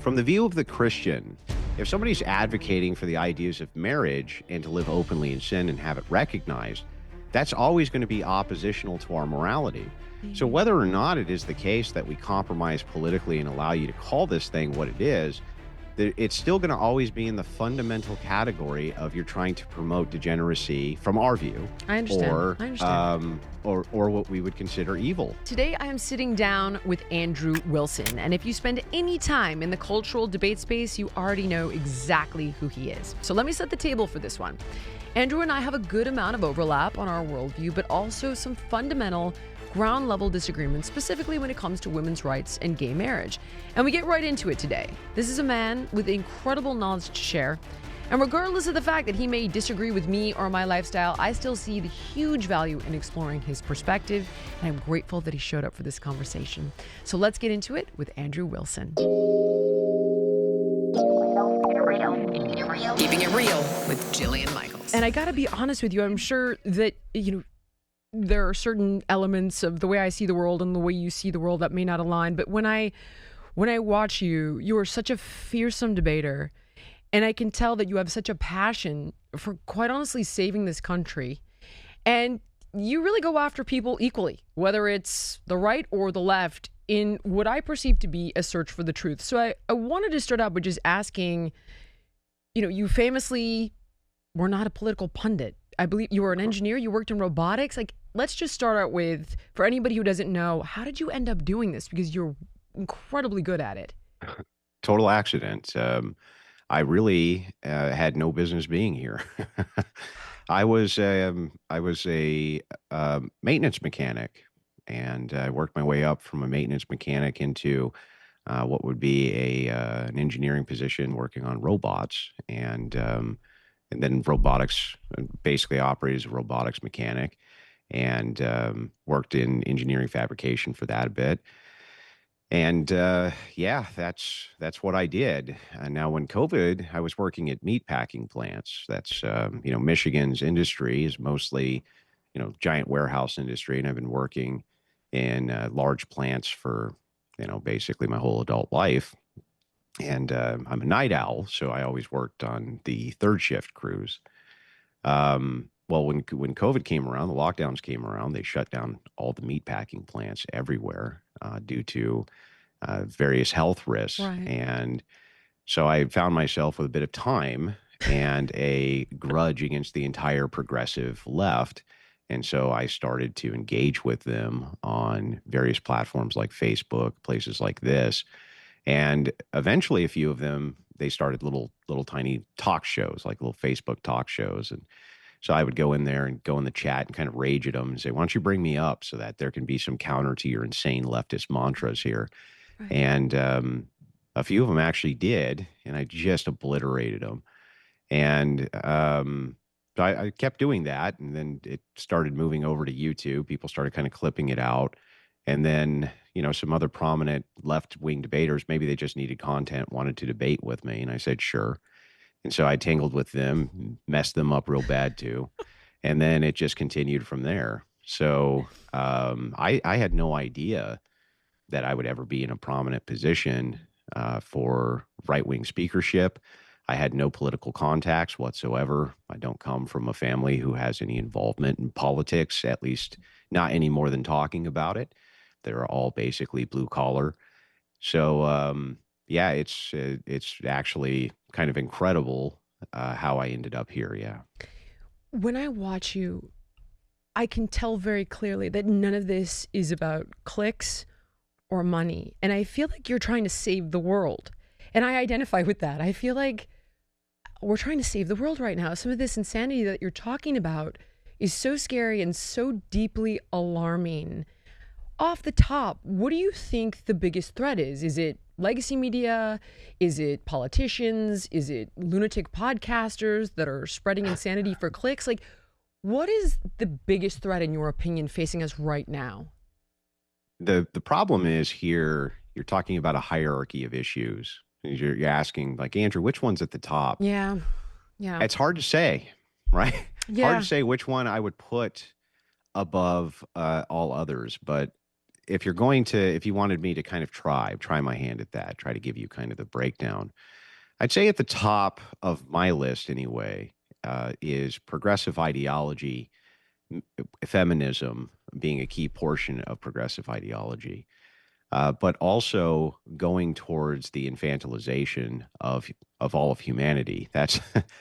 from the view of the Christian, if somebody's advocating for the ideas of marriage and to live openly in sin and have it recognized, that's always going to be oppositional to our morality. So whether or not it is the case that we compromise politically and allow you to call this thing what it is, it's still going to always be in the fundamental category of you're trying to promote degeneracy from our view. I understand. Or what we would consider evil. Today, I am sitting down with Andrew Wilson. And if you spend any time in the cultural debate space, you already know exactly who he is. So let me set the table for this one. Andrew and I have a good amount of overlap on our worldview, but also some fundamental ground level disagreements, specifically when it comes to women's rights and gay marriage. And we get right into it today. This is a man with incredible knowledge to share. And regardless of the fact that he may disagree with me or my lifestyle, I still see the huge value in exploring his perspective. And I'm grateful that he showed up for this conversation. So let's get into it with Andrew Wilson. Keeping it real with Jillian Michaels. And I gotta be honest with you, I'm sure that, there are certain elements of the way I see the world and the way you see the world that may not align. But when I watch you, you are such a fearsome debater. And I can tell that you have such a passion for, quite honestly, saving this country. And you really go after people equally, whether it's the right or the left, in what I perceive to be a search for the truth. So I wanted to start out by just asking, you famously were not a political pundit. I believe you were an engineer. You worked in robotics. Let's just start out with, for anybody who doesn't know, how did you end up doing this? Because you're incredibly good at it. Total accident. I really had no business being here. I was a maintenance mechanic, and I worked my way up from a maintenance mechanic into what would be an engineering position, working on robots, and then robotics. Basically, operated as a robotics mechanic, and worked in engineering fabrication for that a bit. And that's what I did. Now, when COVID, I was working at meat packing plants. That's Michigan's industry is mostly giant warehouse industry, and I've been working in large plants for basically my whole adult life. And I'm a night owl, so I always worked on the third shift crews. Well, when COVID came around, the lockdowns came around, they shut down all the meat packing plants everywhere due to various health risks. Right. And so I found myself with a bit of time and a grudge against the entire progressive left. And so I started to engage with them on various platforms like Facebook, places like this. And eventually a few of them, they started little tiny talk shows, like little Facebook talk shows. And so I would go in there and go in the chat and kind of rage at them and say, why don't you bring me up so that there can be some counter to your insane leftist mantras here? Right. And a few of them actually did, and I just obliterated them. And so I kept doing that, and then it started moving over to YouTube. People started kind of clipping it out. And then, some other prominent left-wing debaters, maybe they just needed content, wanted to debate with me. And I said, sure. And so I tangled with them, messed them up real bad too. And then it just continued from there. So I had no idea that I would ever be in a prominent position for right-wing speakership. I had no political contacts whatsoever. I don't come from a family who has any involvement in politics, at least not any more than talking about it. They're all basically blue collar. So it's actually kind of incredible how I ended up here. Yeah. When I watch you, I can tell very clearly that none of this is about clicks or money. And I feel like you're trying to save the world. And I identify with that. I feel like we're trying to save the world right now. Some of this insanity that you're talking about is so scary and so deeply alarming. Off the top, what do you think the biggest threat is? Is it legacy media? Is it politicians? Is it lunatic podcasters that are spreading insanity for clicks? What is the biggest threat, in your opinion, facing us right now? The problem is here, you're talking about a hierarchy of issues. You're asking, like, Andrew, which one's at the top? Yeah. It's hard to say, right? Yeah. Hard to say which one I would put above all others. But if you're going to, if you wanted me to kind of try my hand at that, try to give you kind of the breakdown, I'd say at the top of my list anyway, is progressive ideology, feminism being a key portion of progressive ideology, but also going towards the infantilization of all of humanity. That's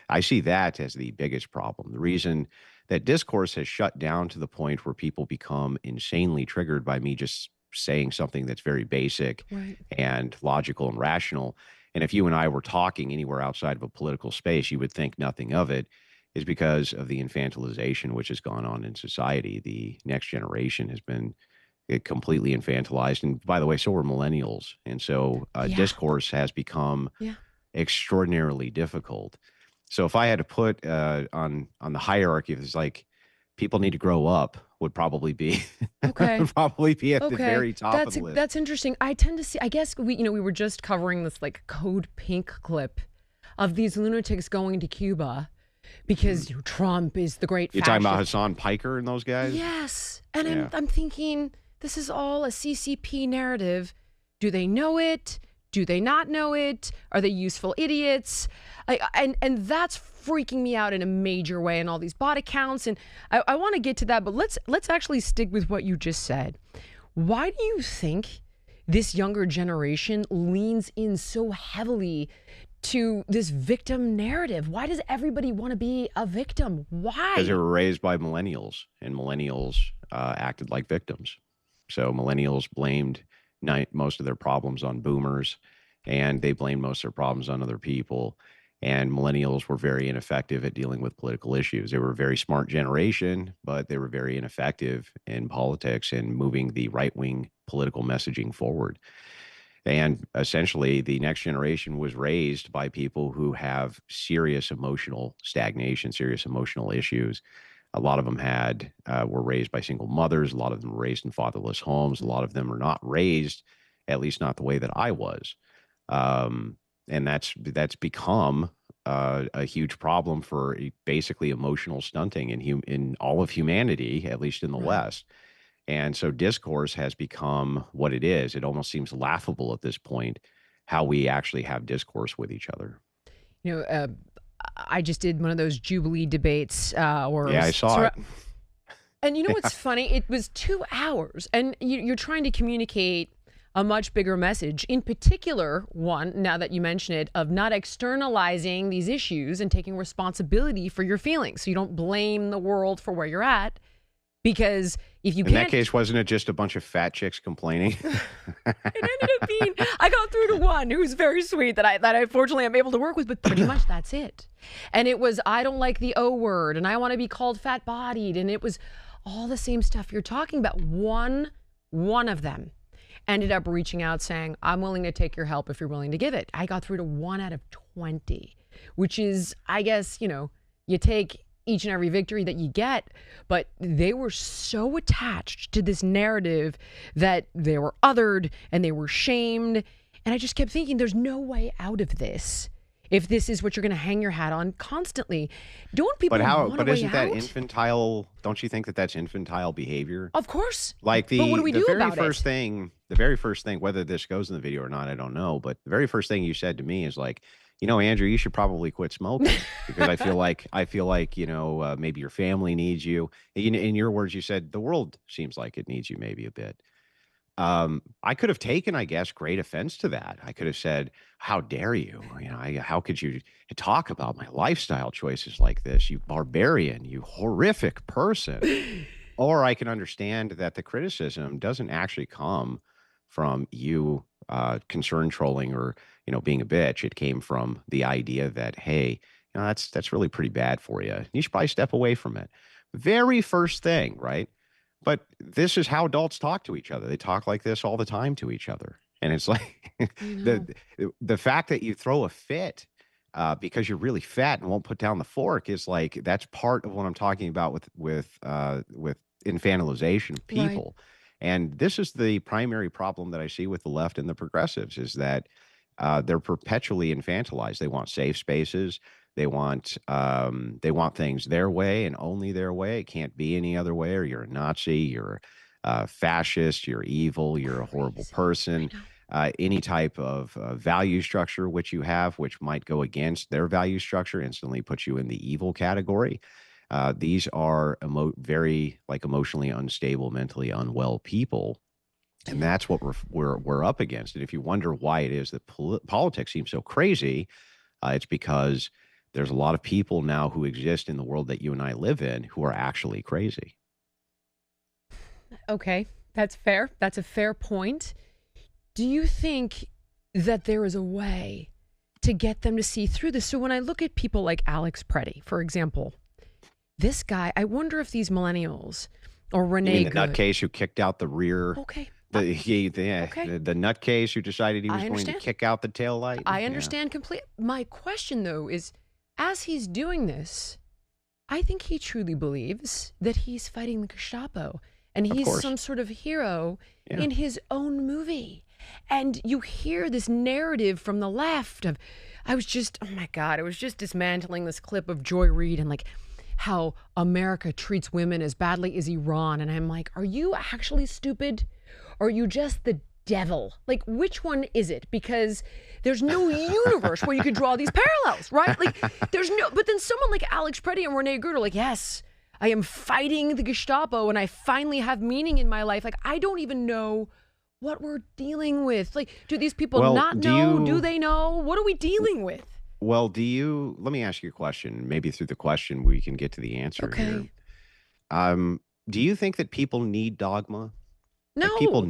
I see that as the biggest problem. The reason that discourse has shut down to the point where people become insanely triggered by me just saying something that's very basic Right. and logical and rational. And if you and I were talking anywhere outside of a political space, you would think nothing of it, is because of the infantilization which has gone on in society. The next generation has been completely infantilized. And by the way, so are millennials. And so Yeah. discourse has become Yeah. extraordinarily difficult. So if I had to put on the hierarchy, if it's like people need to grow up, would probably be Okay. probably be at the Okay. very top of the list. That's interesting. I tend to see, I guess we were just covering this like Code Pink clip of these lunatics going to Cuba because Trump is the great You're fascist. talking about Hassan Piker and those guys? Yes. And Yeah. I'm thinking, this is all a CCP narrative. Do they know it? Do they not know it? Are they useful idiots? And that's freaking me out in a major way, and all these bot accounts. And I want to get to that, but let's actually stick with what you just said. Why do you think this younger generation leans in so heavily to this victim narrative? Why does everybody want to be a victim? Why? Because they were raised by millennials, and millennials acted like victims. So millennials blamed most of their problems on boomers, and they blamed most of their problems on other people. And millennials were very ineffective at dealing with political issues. They were a very smart generation, but they were very ineffective in politics and moving the right wing political messaging forward. And essentially, the next generation was raised by people who have serious emotional stagnation, serious emotional issues. A lot of them were raised by single mothers. A lot of them were raised in fatherless homes. A lot of them are not raised, at least not the way that I was. And that's become a huge problem for basically emotional stunting in all of humanity, at least in the Right. West. And so discourse has become what it is. It almost seems laughable at this point how we actually have discourse with each other. I just did one of those Jubilee debates. Yeah, I saw it. And you know what's funny? It was 2 hours, and you're trying to communicate a much bigger message. In particular, one, now that you mention it, of not externalizing these issues and taking responsibility for your feelings. So you don't blame the world for where you're at. Because if you In that case, wasn't it just a bunch of fat chicks complaining? It ended up being, I got through to one who's very sweet that I fortunately am able to work with, but pretty much that's it. And it was, I don't like the O word, and I want to be called fat bodied, and it was all the same stuff you're talking about. One of them ended up reaching out saying, I'm willing to take your help if you're willing to give it. I got through to 1 out of 20, which is, I guess, you take each and every victory that you get, but they were so attached to this narrative that they were othered and they were shamed. And I just kept thinking, there's no way out of this if this is what you're going to hang your hat on constantly. Don't people want But a way isn't that out? infantile? Don't you think that that's infantile behavior? Of course. Like But what do we do about the very first thing, whether this goes in the video or not, I don't know. But the very first thing you said to me is like, Andrew, you should probably quit smoking because I feel like, maybe your family needs you. In your words, you said the world seems like it needs you maybe a bit. I could have taken, I guess, great offense to that. I could have said, how dare you? How could you talk about my lifestyle choices like this? You barbarian, you horrific person. Or I can understand that the criticism doesn't actually come from you concern trolling or being a bitch. It came from the idea that, hey, that's really pretty bad for you. You should probably step away from it. Very first thing, right? But this is how adults talk to each other. They talk like this all the time to each other, and it's like the fact that you throw a fit because you're really fat and won't put down the fork is like that's part of what I'm talking about with infantilization of people. Right. And this is the primary problem that I see with the left and the progressives is that they're perpetually infantilized. They want safe spaces. They want things their way and only their way. It can't be any other way, or you're a Nazi, you're fascist, you're evil, you're a horrible Crazy. person. I know. Any type of value structure which you have, which might go against their value structure, instantly puts you in the evil category. These are very like emotionally unstable, mentally unwell people, and Yeah. that's what we're up against. And if you wonder why it is that politics seems so crazy, it's because there's a lot of people now who exist in the world that you and I live in who are actually crazy. Okay, that's fair. That's a fair point. Do you think that there is a way to get them to see through this? So when I look at people like Alex Preddy, for example, this guy, I wonder if these millennials or You mean Renee the Good. nutcase who kicked out the rear? Okay. Yeah, Okay. the nutcase who decided he was I going to understand. kick out the tail light. I Yeah, understand completely. My question, though, is as he's doing this, I think he truly believes that he's fighting the Gestapo and of he's course. some sort of hero Yeah. in his own movie. And you hear this narrative from the left of, oh my God, I was just dismantling this clip of Joy Reid and like how America treats women as badly as Iran. And I'm like, are you actually stupid? Or are you just the devil? Like, which one is it? Because there's no universe where you could draw these parallels, right? Like, but then someone like Alex Preddy and Renee Good are like, yes, I am fighting the Gestapo and I finally have meaning in my life. Like, I don't even know what we're dealing with. Like, do these people Well, not know? Do they know? What are we dealing with? let me ask you a question. Maybe through the question we can get to the answer here. Okay. Um, do you think that people need dogma? Like No.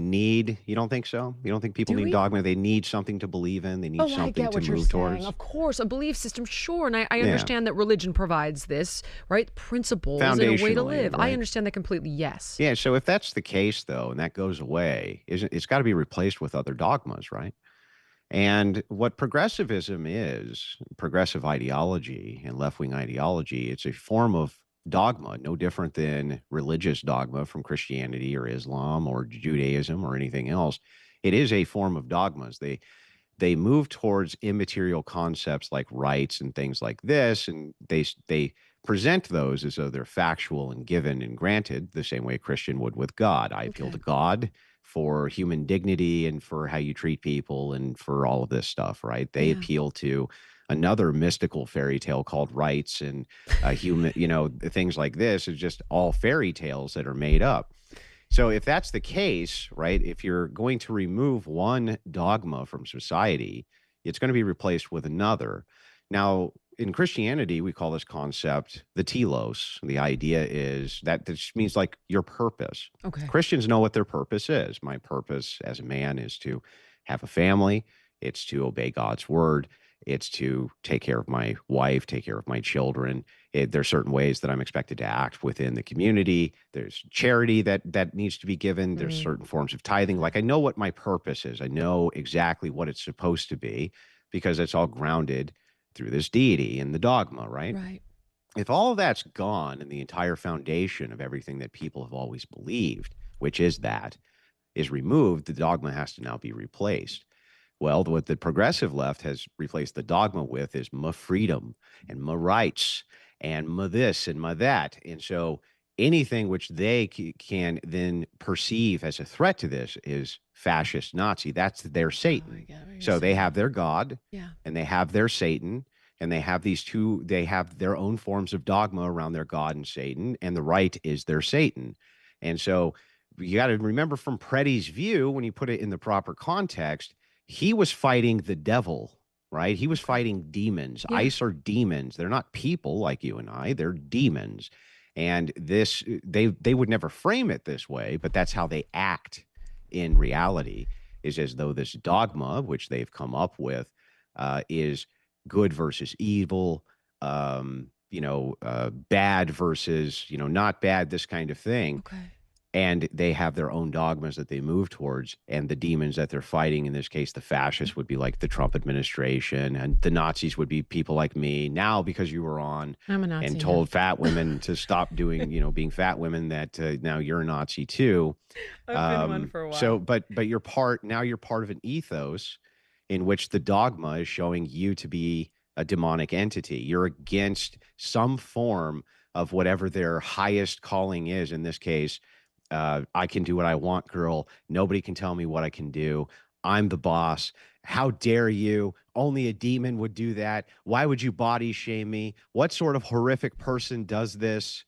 you don't think so? You don't think people Do need we? dogma? They need something to believe in. They need Oh, I something get to what you're move saying. towards. Of course, a belief system, sure. And I Yeah. understand that religion provides this, right? Principles and a way to Foundationally, live. I right? understand that completely, yes. Yeah. So if that's the case, though, and that goes away, isn't it's got to be replaced with other dogmas, right? And what progressivism is, progressive ideology and left wing ideology, it's a form of dogma, no different than religious dogma from Christianity or Islam or Judaism or anything else. It is a form of dogmas. They move towards immaterial concepts like rights and things like this, and they present those as though they're factual and given and granted the same way a Christian would with God. I appeal to Okay. God for human dignity and for how you treat people and for all of this stuff, right? They Yeah. appeal to another mystical fairy tale called rights and human, things like this is just all fairy tales that are made up. So if that's the case, right, if you're going to remove one dogma from society, it's going to be replaced with another. Now, in Christianity, we call this concept the telos. The idea is that this means like your purpose. Okay. Christians know what their purpose is. My purpose as a man is to have a family, it's to obey God's word, it's to take care of my wife, take care of my children. There's certain ways that I'm expected to act within the community. There's charity that needs to be given. There's Mm, certain forms of tithing. Like I know what my purpose is. I know exactly what it's supposed to be because it's all grounded through this deity and the dogma, right? right. If all of that's gone and the entire foundation of everything that people have always believed, which is that, is removed, the dogma has to now be replaced. Well, what the progressive left has replaced the dogma with is my freedom and my rights and my this and my that. And so anything which they can then perceive as a threat to this is fascist Nazi. That's their Oh, I Satan. get what you're So they saying. have their God Yeah. and they have their Satan. And they have their own forms of dogma around their God and Satan, and the right is their Satan. And so you got to remember from Preddy's view, when you put it in the proper context, he was fighting the devil, right? He was Okay. fighting demons. Yeah. Ice are demons. They're not people like you and I. They're demons. And this they would never frame it this way, but that's how they act in reality, is as though this dogma, which they've come up with, is good versus evil, bad versus, not bad, this kind of thing. Okay. And they have their own dogmas that they move towards, and the demons that they're fighting, in this case the fascists, would be like the Trump administration, and the Nazis would be people like me now, because you were on I'm a and Nazi now. told fat women to stop doing, being fat women, that now you're a Nazi too. I've been one for a So while. but you're part of an ethos in which the dogma is showing you to be a demonic entity. You're against some form of whatever their highest calling is, in this case I can do what I want, girl. Nobody can tell me what I can do. I'm the boss. How dare you? Only a demon would do that. Why would you body shame me? What sort of horrific person does this?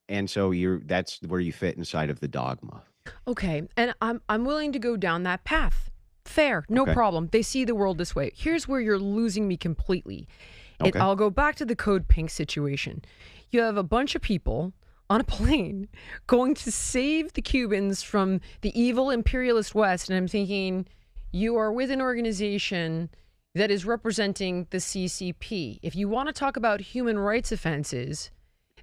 And so that's where you fit inside of the dogma. Okay, and I'm willing to go down that path. Fair, no Okay. problem. They see the world this way. Here's where you're losing me completely. Okay. I'll go back to the Code Pink situation. You have a bunch of people on a plane going to save the Cubans from the evil imperialist West, and I'm thinking, you are with an organization that is representing the CCP. If you want to talk about human rights offenses,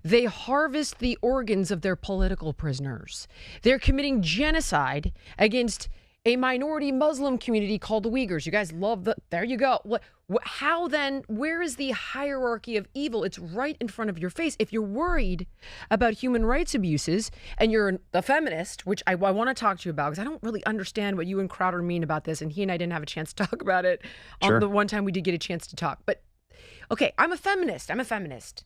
they harvest the organs of their political prisoners. They're committing genocide against a minority Muslim community called the Uyghurs. You guys love there you go. How then, where is the hierarchy of evil? It's right in front of your face. If you're worried about human rights abuses and you're a feminist, which I want to talk to you about, because I don't really understand what you and Crowder mean about this, and he and I didn't have a chance to talk about it on the one time we did get a chance to talk. But okay, I'm a feminist.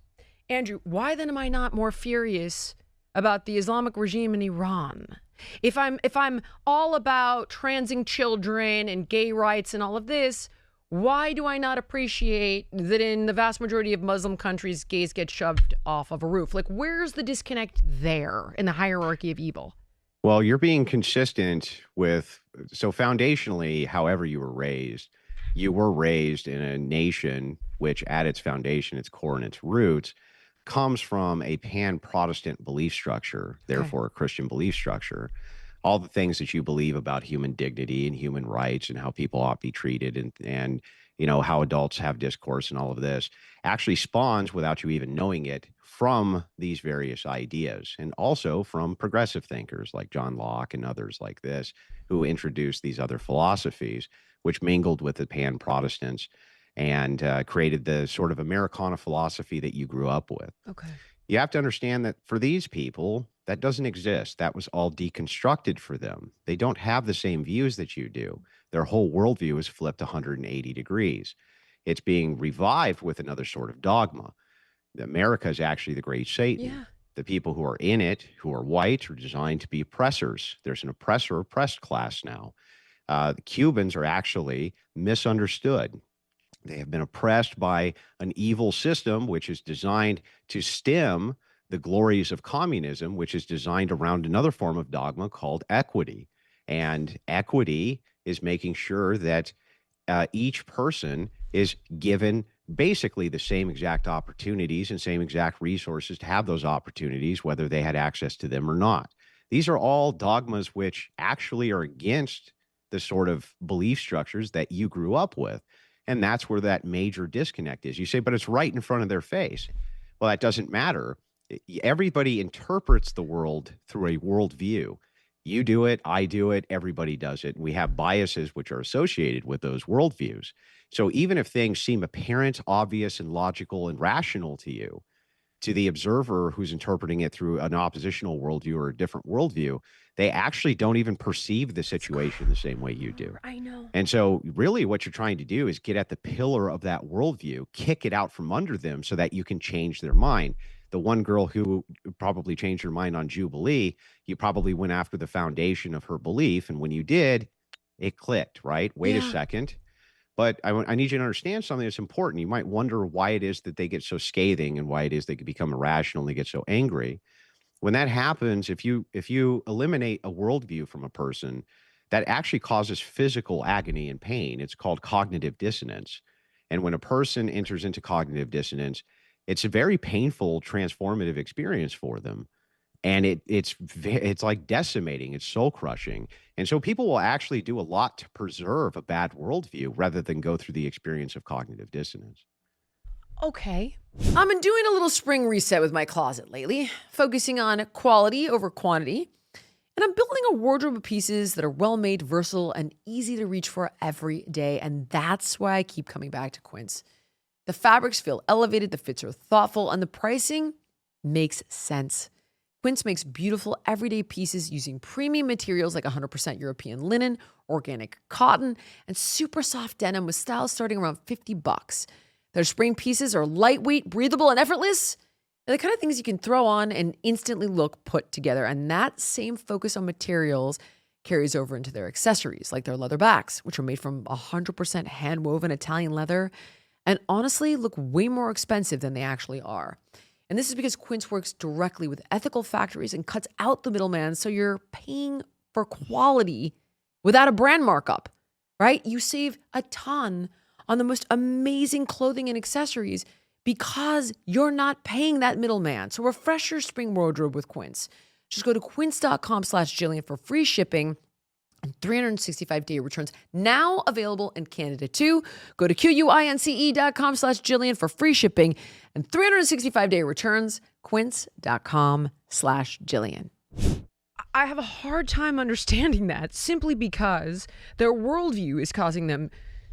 Andrew, why then am I not more furious about the Islamic regime in Iran? If I'm all about transing children and gay rights and all of this, why do I not appreciate that in the vast majority of Muslim countries, gays get shoved off of a roof? Like, where's the disconnect there in the hierarchy of evil? Well, you're being consistent so foundationally, however you were raised in a nation which at its foundation, its core and its roots comes from a pan-Protestant belief structure, therefore a Christian belief structure. All the things that you believe about human dignity and human rights and how people ought to be treated and how adults have discourse and all of this actually spawns without you even knowing it from these various ideas, and also from progressive thinkers like John Locke and others like this who introduced these other philosophies which mingled with the pan-Protestants and created the sort of Americana philosophy that you grew up with. Okay. You have to understand that for these people, that doesn't exist. That was all deconstructed for them. They don't have the same views that you do. Their whole worldview is flipped 180 degrees. It's being revived with another sort of dogma. America is actually the great Satan. Yeah. The people who are in it, who are white, are designed to be oppressors. There's an oppressor-oppressed class now. The Cubans are actually misunderstood. They have been oppressed by an evil system which is designed to stem the glories of communism, which is designed around another form of dogma called equity. And equity is making sure that each person is given basically the same exact opportunities and same exact resources to have those opportunities, whether they had access to them or not. These are all dogmas which actually are against the sort of belief structures that you grew up with. And that's where that major disconnect is. You say, but it's right in front of their face. Well, that doesn't matter. Everybody interprets the world through a worldview. You do it, I do it, everybody does it. We have biases which are associated with those worldviews. So even if things seem apparent, obvious, and logical and rational to you, to the observer who's interpreting it through an oppositional worldview or a different worldview, they actually don't even perceive the situation the same way you do. I know. And so really what you're trying to do is get at the pillar of that worldview, kick it out from under them so that you can change their mind. The one girl who probably changed her mind on Jubilee, you probably went after the foundation of her belief. And when you did, it clicked, right? Wait a second. But I need you to understand something that's important. You might wonder why it is that they get so scathing and why it is they can become irrational and they get so angry. When that happens, if you eliminate a worldview from a person, that actually causes physical agony and pain. It's called cognitive dissonance. And when a person enters into cognitive dissonance, it's a very painful, transformative experience for them. And it's like decimating, it's soul crushing. And so people will actually do a lot to preserve a bad worldview rather than go through the experience of cognitive dissonance. Okay. I've been doing a little spring reset with my closet lately, focusing on quality over quantity. And I'm building a wardrobe of pieces that are well-made, versatile, and easy to reach for every day. And that's why I keep coming back to Quince. The fabrics feel elevated, the fits are thoughtful, and the pricing makes sense. Quince makes beautiful everyday pieces using premium materials like 100% European linen, organic cotton, and super soft denim with styles starting around $50. Their spring pieces are lightweight, breathable, and effortless. They're the kind of things you can throw on and instantly look put together. And that same focus on materials carries over into their accessories, like their leather bags, which are made from 100% hand-woven Italian leather and honestly look way more expensive than they actually are. And this is because Quince works directly with ethical factories and cuts out the middleman, so you're paying for quality without a brand markup, right? You save a ton on the most amazing clothing and accessories because you're not paying that middleman. So refresh your spring wardrobe with Quince. Just go to quince.com/Jillian for free shipping and 365-day returns. Now available in Canada too. Go to quince.com/Jillian for free shipping and 365-day returns. Quince.com/Jillian. I have a hard time understanding that simply because their worldview is causing them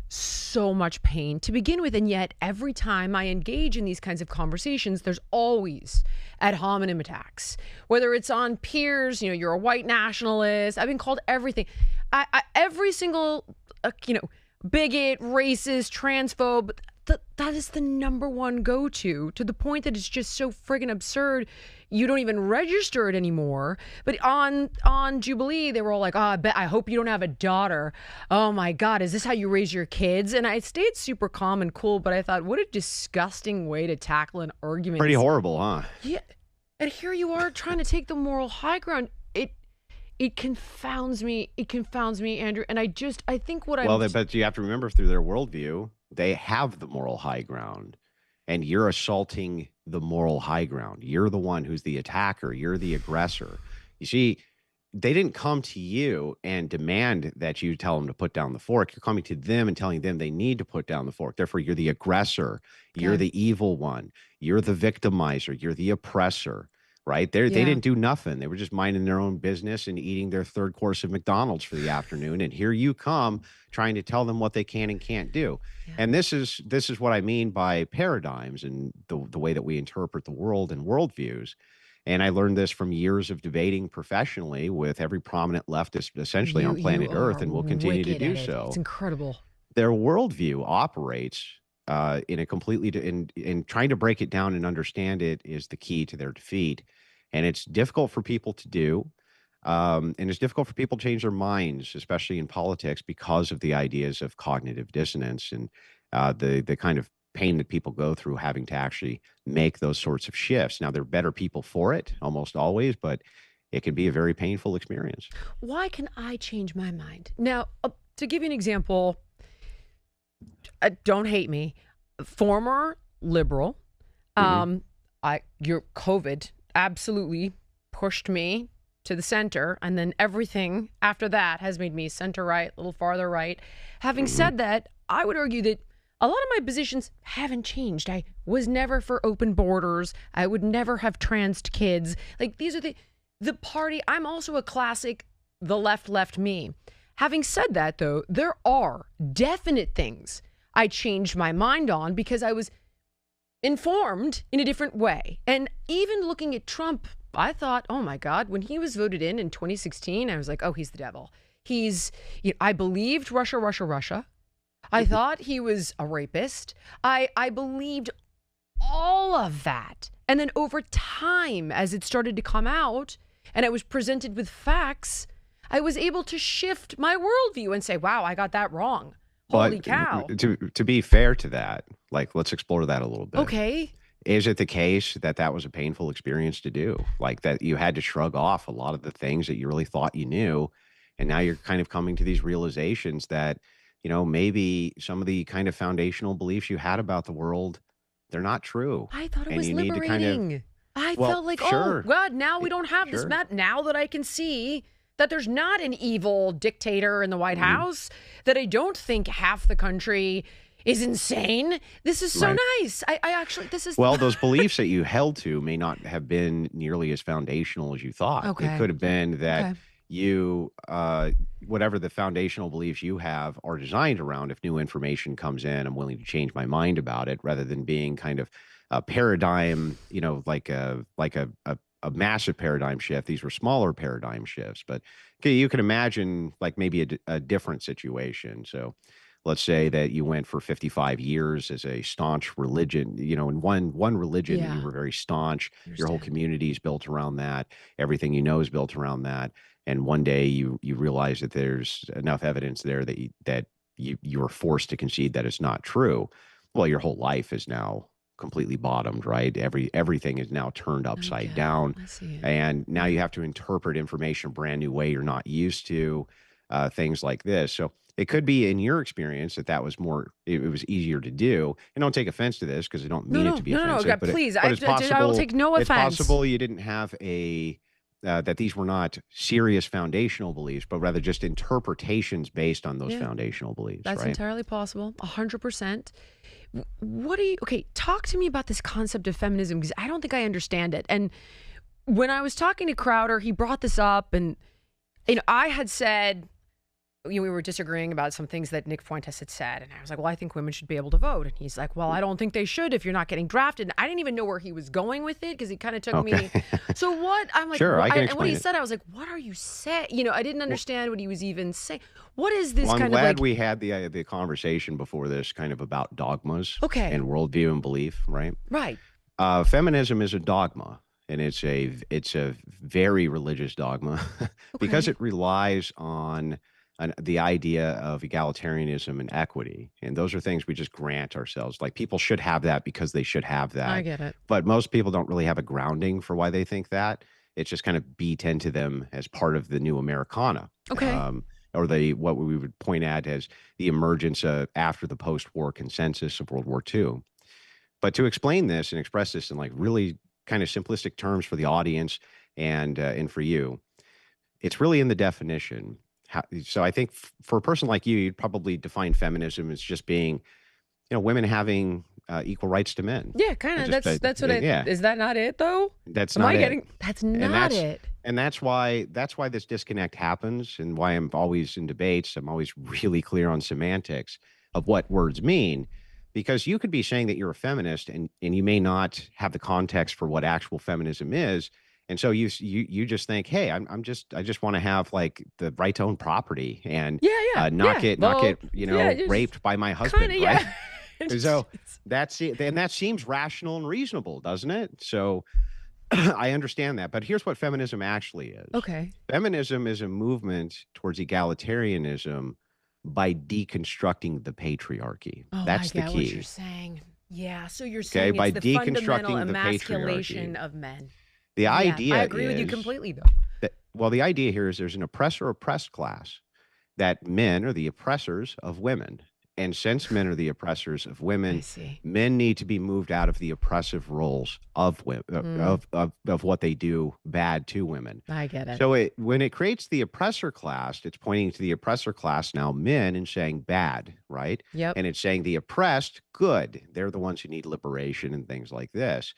so much pain to begin with. And yet every time I engage in these kinds of conversations, there's always ad hominem attacks, whether it's on peers, you're a white nationalist. I've been called everything. Every single, bigot, racist, transphobe, that is the number one go-to the point that it's just so friggin' absurd. You don't even register it anymore. But on Jubilee, they were all like, I hope you don't have a daughter. Oh my God, is this how you raise your kids? And I stayed super calm and cool, but I thought, what a disgusting way to tackle an argument. Pretty horrible, huh? Yeah. And here you are trying to take the moral high ground. It confounds me. It confounds me, Andrew. And I think what but you have to remember, through their worldview, they have the moral high ground, and you're assaulting the moral high ground. You're the one who's the attacker. You're the aggressor. You see, they didn't come to you and demand that you tell them to put down the fork. You're coming to them and telling them they need to put down the fork. Therefore, you're the aggressor. You're the evil one. You're the victimizer. You're the oppressor. Right? They didn't do nothing. They were just minding their own business and eating their third course of McDonald's for the afternoon. And here you come trying to tell them what they can and can't do. Yeah. And this is what I mean by paradigms and the way that we interpret the world and worldviews. And I learned this from years of debating professionally with every prominent leftist essentially on planet Earth, and will continue to do so. It's incredible. Their worldview operates in a completely in trying to break it down and understand it is the key to their defeat. And it's difficult for people to do. And it's difficult for people to change their minds, especially in politics, because of the ideas of cognitive dissonance and the kind of pain that people go through having to actually make those sorts of shifts. Now, they're better people for it almost always, but it can be a very painful experience. Why can I change my mind? Now, to give you an example, don't hate me, former liberal, your COVID absolutely pushed me to the center, and then everything after that has made me center right, a little farther right. Having said that, I would argue that a lot of my positions haven't changed. I was never for open borders. I would never have transed kids. Like, these are the party. I'm also a classic, the left me. Having said that, though, there are definite things I changed my mind on because I was informed in a different way. And even looking at Trump, I thought, oh my God, when he was voted in 2016, I was like, oh, he's the devil. I believed Russia. I thought he was a rapist. I believed all of that. And then over time, as it started to come out and I was presented with facts, I was able to shift my worldview and say, wow, I got that wrong. Holy cow. To be fair to that, let's explore that a little bit. Okay. Is it the case that was a painful experience to do? Like, that you had to shrug off a lot of the things that you really thought you knew, and now you're kind of coming to these realizations that, maybe some of the kind of foundational beliefs you had about the world, they're not true. I thought it was liberating. I felt like, sure. Oh God, now we don't have this. Now that I can see that there's not an evil dictator in the White House, that I don't think half the country is insane. This is so nice. I actually, this is... Well, those beliefs that you held to may not have been nearly as foundational as you thought. Okay. It could have been that you, whatever the foundational beliefs you have are designed around, if new information comes in, I'm willing to change my mind about it, rather than being kind of a paradigm, like a massive paradigm shift. These were smaller paradigm shifts, but you can imagine maybe a different situation. So let's say that you went for 55 years as a staunch religion, in one religion, and you Yeah. were very staunch. Your whole Understand. community is built around that. Everything you know is built around that. And one day you realize that there's enough evidence there that you were forced to concede that it's not true. Well, your whole life is now completely bottomed, right? Everything is now turned I upside get it. down, I see it. and now Yeah. you have to interpret information a brand new way you're not used to, things like this. So it could be in your experience that was more, it was easier to do. And don't take offense to this because I don't No, mean it no, to be no, no, no. offensive, God, please. but it's I will possible take no offense. you didn't have that these were not serious foundational beliefs, but rather just interpretations based on those Yeah, foundational beliefs, that's right? entirely possible. 100%. What do you, okay, talk to me about this concept of feminism because I don't think I understand it. And when I was talking to Crowder, he brought this up and, I had said, we were disagreeing about some things that Nick Fuentes had said. And I was like, well, I think women should be able to vote. And he's like, well, I don't think they should if you're not getting drafted. And I didn't even know where he was going with it because he kind of took me. Okay. So what? I'm like, Sure, I can and when explain he it. said, I was like, what are you saying? I didn't Well, understand what he was even saying. What is this well, I'm kind of glad like, we had the conversation before this kind of about dogmas okay, and worldview and belief, right? right. Feminism is a dogma, and it's a very religious dogma because Okay. it relies on the idea of egalitarianism and equity, and those are things we just grant ourselves. Like people should have that because they should have I that, get it. but most people don't really have a grounding for why they think that. It's just kind of beat into them as part of the new Americana, Okay. or what we would point at as the emergence after the post-war consensus of World War II. But to explain this and express this in like really kind of simplistic terms for the audience and for you, it's really in the definition. So I think for a person like you, you'd probably define feminism as just being, women having equal rights to men. Yeah, kind of. That's what Yeah, is that not it though? that's Am not I it. getting, that's And not that's it. and that's why this disconnect happens, and why I'm always in debates. I'm always really clear on semantics of what words mean, because you could be saying that you're a feminist, and you may not have the context for what actual feminism is. And so you just think, hey, I just want to have like the right to own property and Yeah, yeah, not yeah. Well, get yeah, just raped by my kind husband, of, right? yeah. And so that's it, and that seems rational and reasonable, doesn't it? So I understand that, but here's what feminism actually is. Okay. Feminism is a movement towards egalitarianism by deconstructing the patriarchy. Oh, I That's the get what you're key. saying. Yeah, so you're Okay, saying by it's the fundamental deconstructing the emasculation patriarchy. of men. The Yeah, I idea agree with you is completely, though. that, well, the idea here is there's an oppressor oppressed class, that men are the oppressors of women. And since men are the oppressors of I women, see. men need to be moved out of the oppressive roles of women, Mm, of what they do bad to women. I get it. So when it creates the oppressor class, it's pointing to the oppressor class, now men, and saying bad, right? Yep, And it's saying the oppressed, good. They're the ones who need liberation and things like this.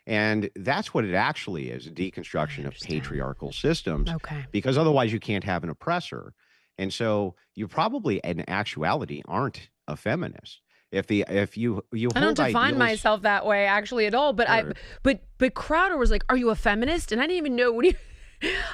And that's what it actually is, a I deconstruction of understand. patriarchal systems, Okay. because otherwise you can't have an oppressor. And so you probably in actuality aren't a feminist. If you I don't hold define ideals. myself that way actually at all, but Sure. but Crowder was like, "Are you a feminist?" And I didn't even know what he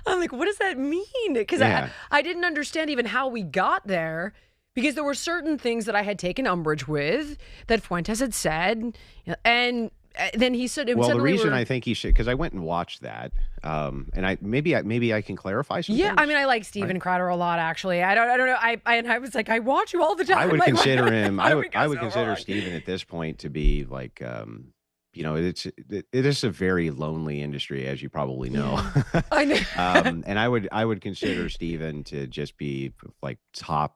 I'm like, "What does that mean?" Because Yeah. I didn't understand even how we got there because there were certain things that I had taken umbrage with that Fuentes had said, and then he said, Well, the suddenly reason we're I think he should, because I went and watched that, and maybe I can clarify some yeah, I things. mean, I like Right? Steven Crowder a lot, actually. I don't know. And I was like, I watch you all the time. I would Like, consider him. how do we go I would so consider wrong? Steven at this point to be like, it is a very lonely industry, as you probably know. Yeah, I know. And I would consider Steven to just be like top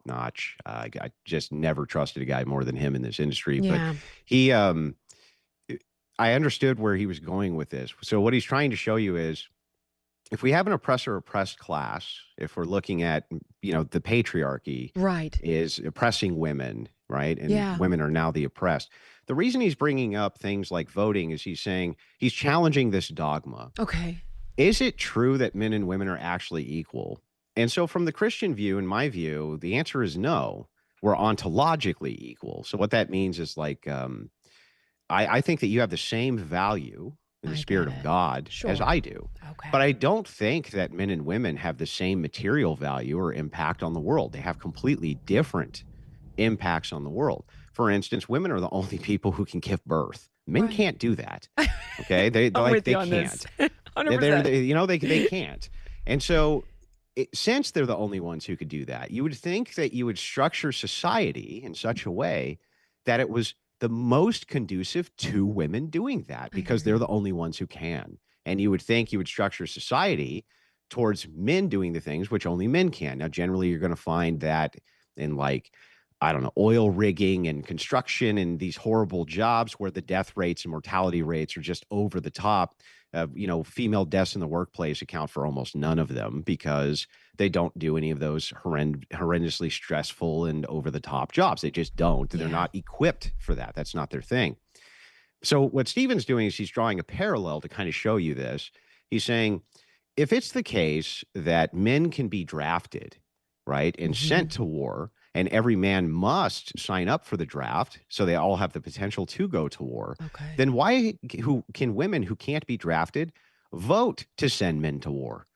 notch. I just never trusted a guy more than him in this industry. But Yeah. he, I understood where he was going with this. So what he's trying to show you is, if we have an oppressor oppressed class, if we're looking at, the patriarchy Right. is oppressing women, right? And Yeah. women are now the oppressed. The reason he's bringing up things like voting is he's challenging this dogma. Okay. Is it true that men and women are actually equal? And so, from the Christian view, in my view, the answer is no. We're ontologically equal. So, what that means is like, I think that you have the same value in the I spirit get of it. God as Sure. I do. Okay. But I don't think that men and women have the same material value or impact on the world. They have completely different impacts on the world. For instance, women are the only people who can give birth. Men Right. can't do that. Okay, they I'm like with they you on this. can't. They're 100%. they can't. And so, since they're the only ones who could do that, you would think that you would structure society in such a way that it was the most conducive to women doing that I because they're agree. the only ones who can. And you would think you would structure society towards men doing the things which only men can. Now, generally, you're going to find that in like, I don't know, oil rigging and construction and these horrible jobs where the death rates and mortality rates are just over the top. Female deaths in the workplace account for almost none of them because they don't do any of those horrendously stressful and over the top jobs. They just don't. They're Yeah. not equipped for that. That's not their thing. So what Stephen's doing is he's drawing a parallel to kind of show you this. He's saying, if it's the case that men can be drafted, right, and Hmm. sent to war, and every man must sign up for the draft, so they all have the potential to go to war, Okay. then why who can women who can't be drafted vote to send men to war?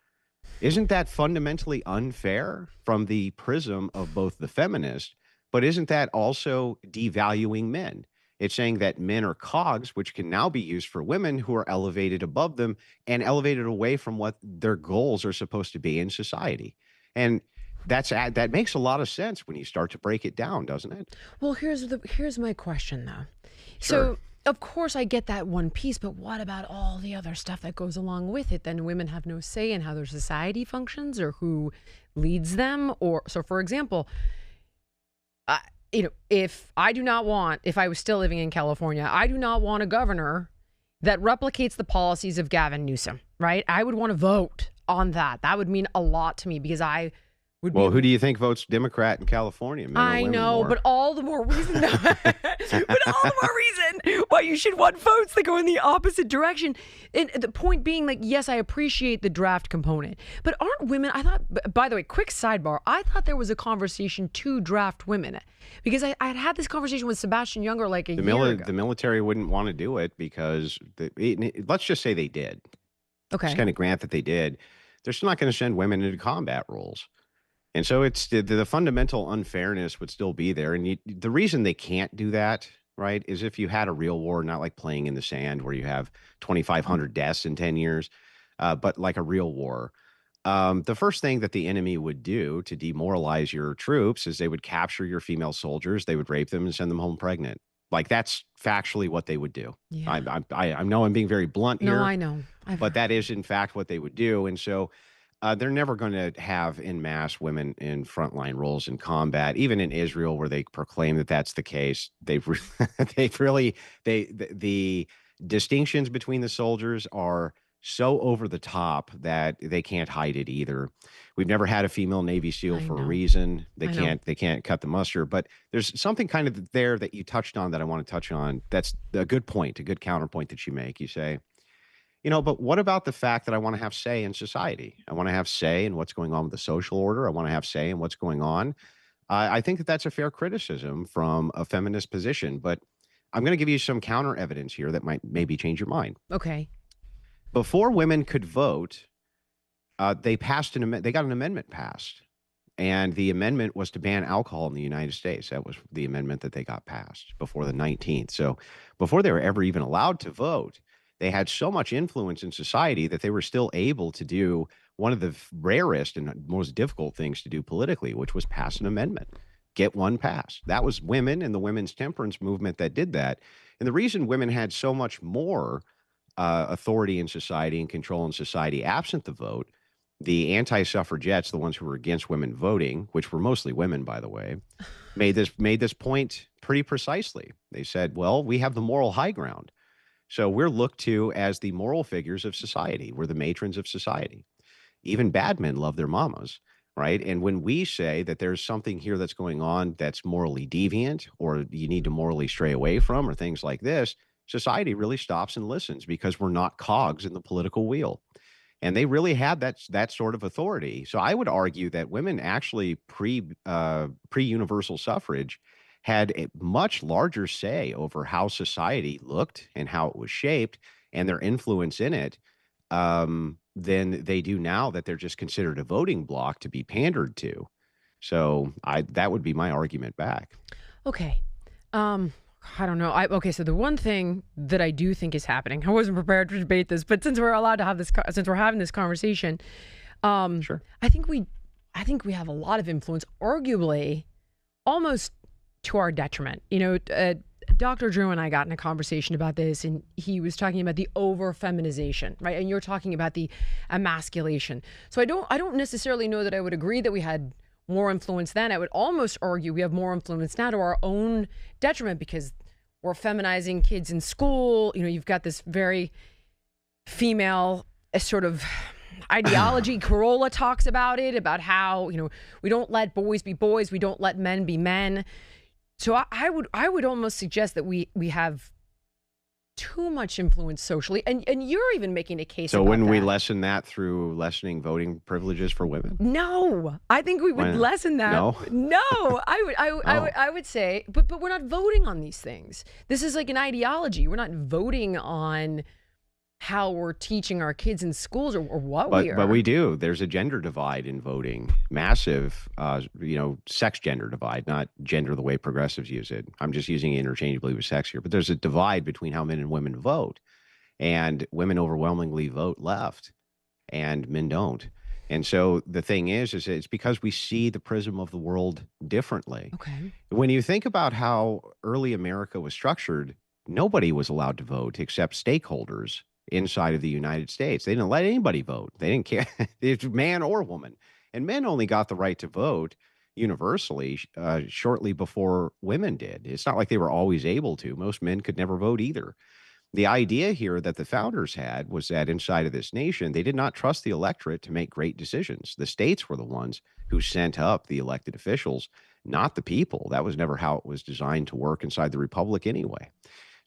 Isn't that fundamentally unfair from the prism of both the feminist, but isn't that also devaluing men? It's saying that men are cogs, which can now be used for women who are elevated above them and elevated away from what their goals are supposed to be in society. And that makes a lot of sense when you start to break it down, doesn't it? Well, here's my question though. Sure. So, of course I get that one piece, but what about all the other stuff that goes along with it? Then women have no say in how their society functions or who leads them or so for example, if I was still living in California, I do not want a governor that replicates the policies of Gavin Newsom, right? I would want to vote on that. That would mean a lot to me because I would be. Well, who do you think votes Democrat in California, men or I women know, more? but all the more reason, why you should want votes that go in the opposite direction. And the point being, like, yes, I appreciate the draft component, but aren't women? I thought, by the way, quick sidebar, I thought there was a conversation to draft women because I had this conversation with Sebastian Younger like a year ago. The military wouldn't want to do it because let's just say they did. Just Okay. kind of grant that they did. They're still not going to send women into combat roles. And so it's the fundamental unfairness would still be there. And the reason they can't do that, right, is if you had a real war, not like playing in the sand where you have 2,500 deaths in 10 years, but like a real war. The first thing that the enemy would do to demoralize your troops is they would capture your female soldiers, they would rape them and send them home pregnant. Like that's factually what they would do. Yeah. I know I'm being very blunt No, here, I know. but that is in fact what they would do. And so they're never going to have in mass women in frontline roles in combat. Even in Israel, where they proclaim that that's the case, they've really the distinctions between the soldiers are so over the top that they can't hide it either. We've never had a female Navy SEAL I for a know. reason. I know. They can't cut the mustard. But there's something kind of there that you touched on that I want to touch on. That's a good point, a good counterpoint that you make. You say, but what about the fact that I want to have say in society? I want to have say in what's going on with the social order. I want to have say in what's going on. I think that that's a fair criticism from a feminist position, but I'm going to give you some counter evidence here that might maybe change your mind. Okay. Before women could vote, they got an amendment passed, and the amendment was to ban alcohol in the United States. That was the amendment that they got passed before the 19th. So before they were ever even allowed to vote, they had so much influence in society that they were still able to do one of the rarest and most difficult things to do politically, which was pass an amendment, get one passed. That was women and the women's temperance movement that did that. And the reason women had so much more authority in society and control in society absent the vote, the anti-suffragettes, the ones who were against women voting, which were mostly women, by the way, made this point pretty precisely. They said, well, we have the moral high ground. So we're looked to as the moral figures of society. We're the matrons of society. Even bad men love their mamas, right? And when we say that there's something here that's going on that's morally deviant or you need to morally stray away from or things like this, society really stops and listens because we're not cogs in the political wheel. And they really had that sort of authority. So I would argue that women actually pre universal suffrage had a much larger say over how society looked and how it was shaped and their influence in it than they do now that they're just considered a voting bloc to be pandered to. So that would be my argument back. Okay. I don't know. Okay, so the one thing that I do think is happening, I wasn't prepared to debate this, but since we're allowed to have this, since we're having this conversation, Sure. I think we have a lot of influence, arguably, almost to our detriment. Dr. Drew and I got in a conversation about this, and he was talking about the over-feminization, right? And you're talking about the emasculation. So I don't necessarily know that I would agree that we had more influence then. I would almost argue we have more influence now to our own detriment because we're feminizing kids in school. You've got this very female sort of ideology. Corolla talks about it, about how, we don't let boys be boys. We don't let men be men. So I would almost suggest that we have too much influence socially, and you're even making a case. So about wouldn't that. we lessen that through lessening voting privileges for women? No, I think we would lessen that. No, I would say, but we're not voting on these things. This is like an ideology. We're not voting on how we're teaching our kids in schools or what we are. But we do. There's a gender divide in voting, massive, sex gender divide, not gender the way progressives use it. I'm just using it interchangeably with sex here. But there's a divide between how men and women vote. And women overwhelmingly vote left and men don't. And so the thing is it's because we see the prism of the world differently. Okay. When you think about how early America was structured, nobody was allowed to vote except stakeholders inside of the United States. They didn't let anybody vote. They didn't care if man or woman. And men only got the right to vote universally shortly before women did. It's not like they were always able to. Most men could never vote either. The idea here that the founders had was that inside of this nation, they did not trust the electorate to make great decisions. The states were the ones who sent up the elected officials, not the people. That was never how it was designed to work inside the republic anyway.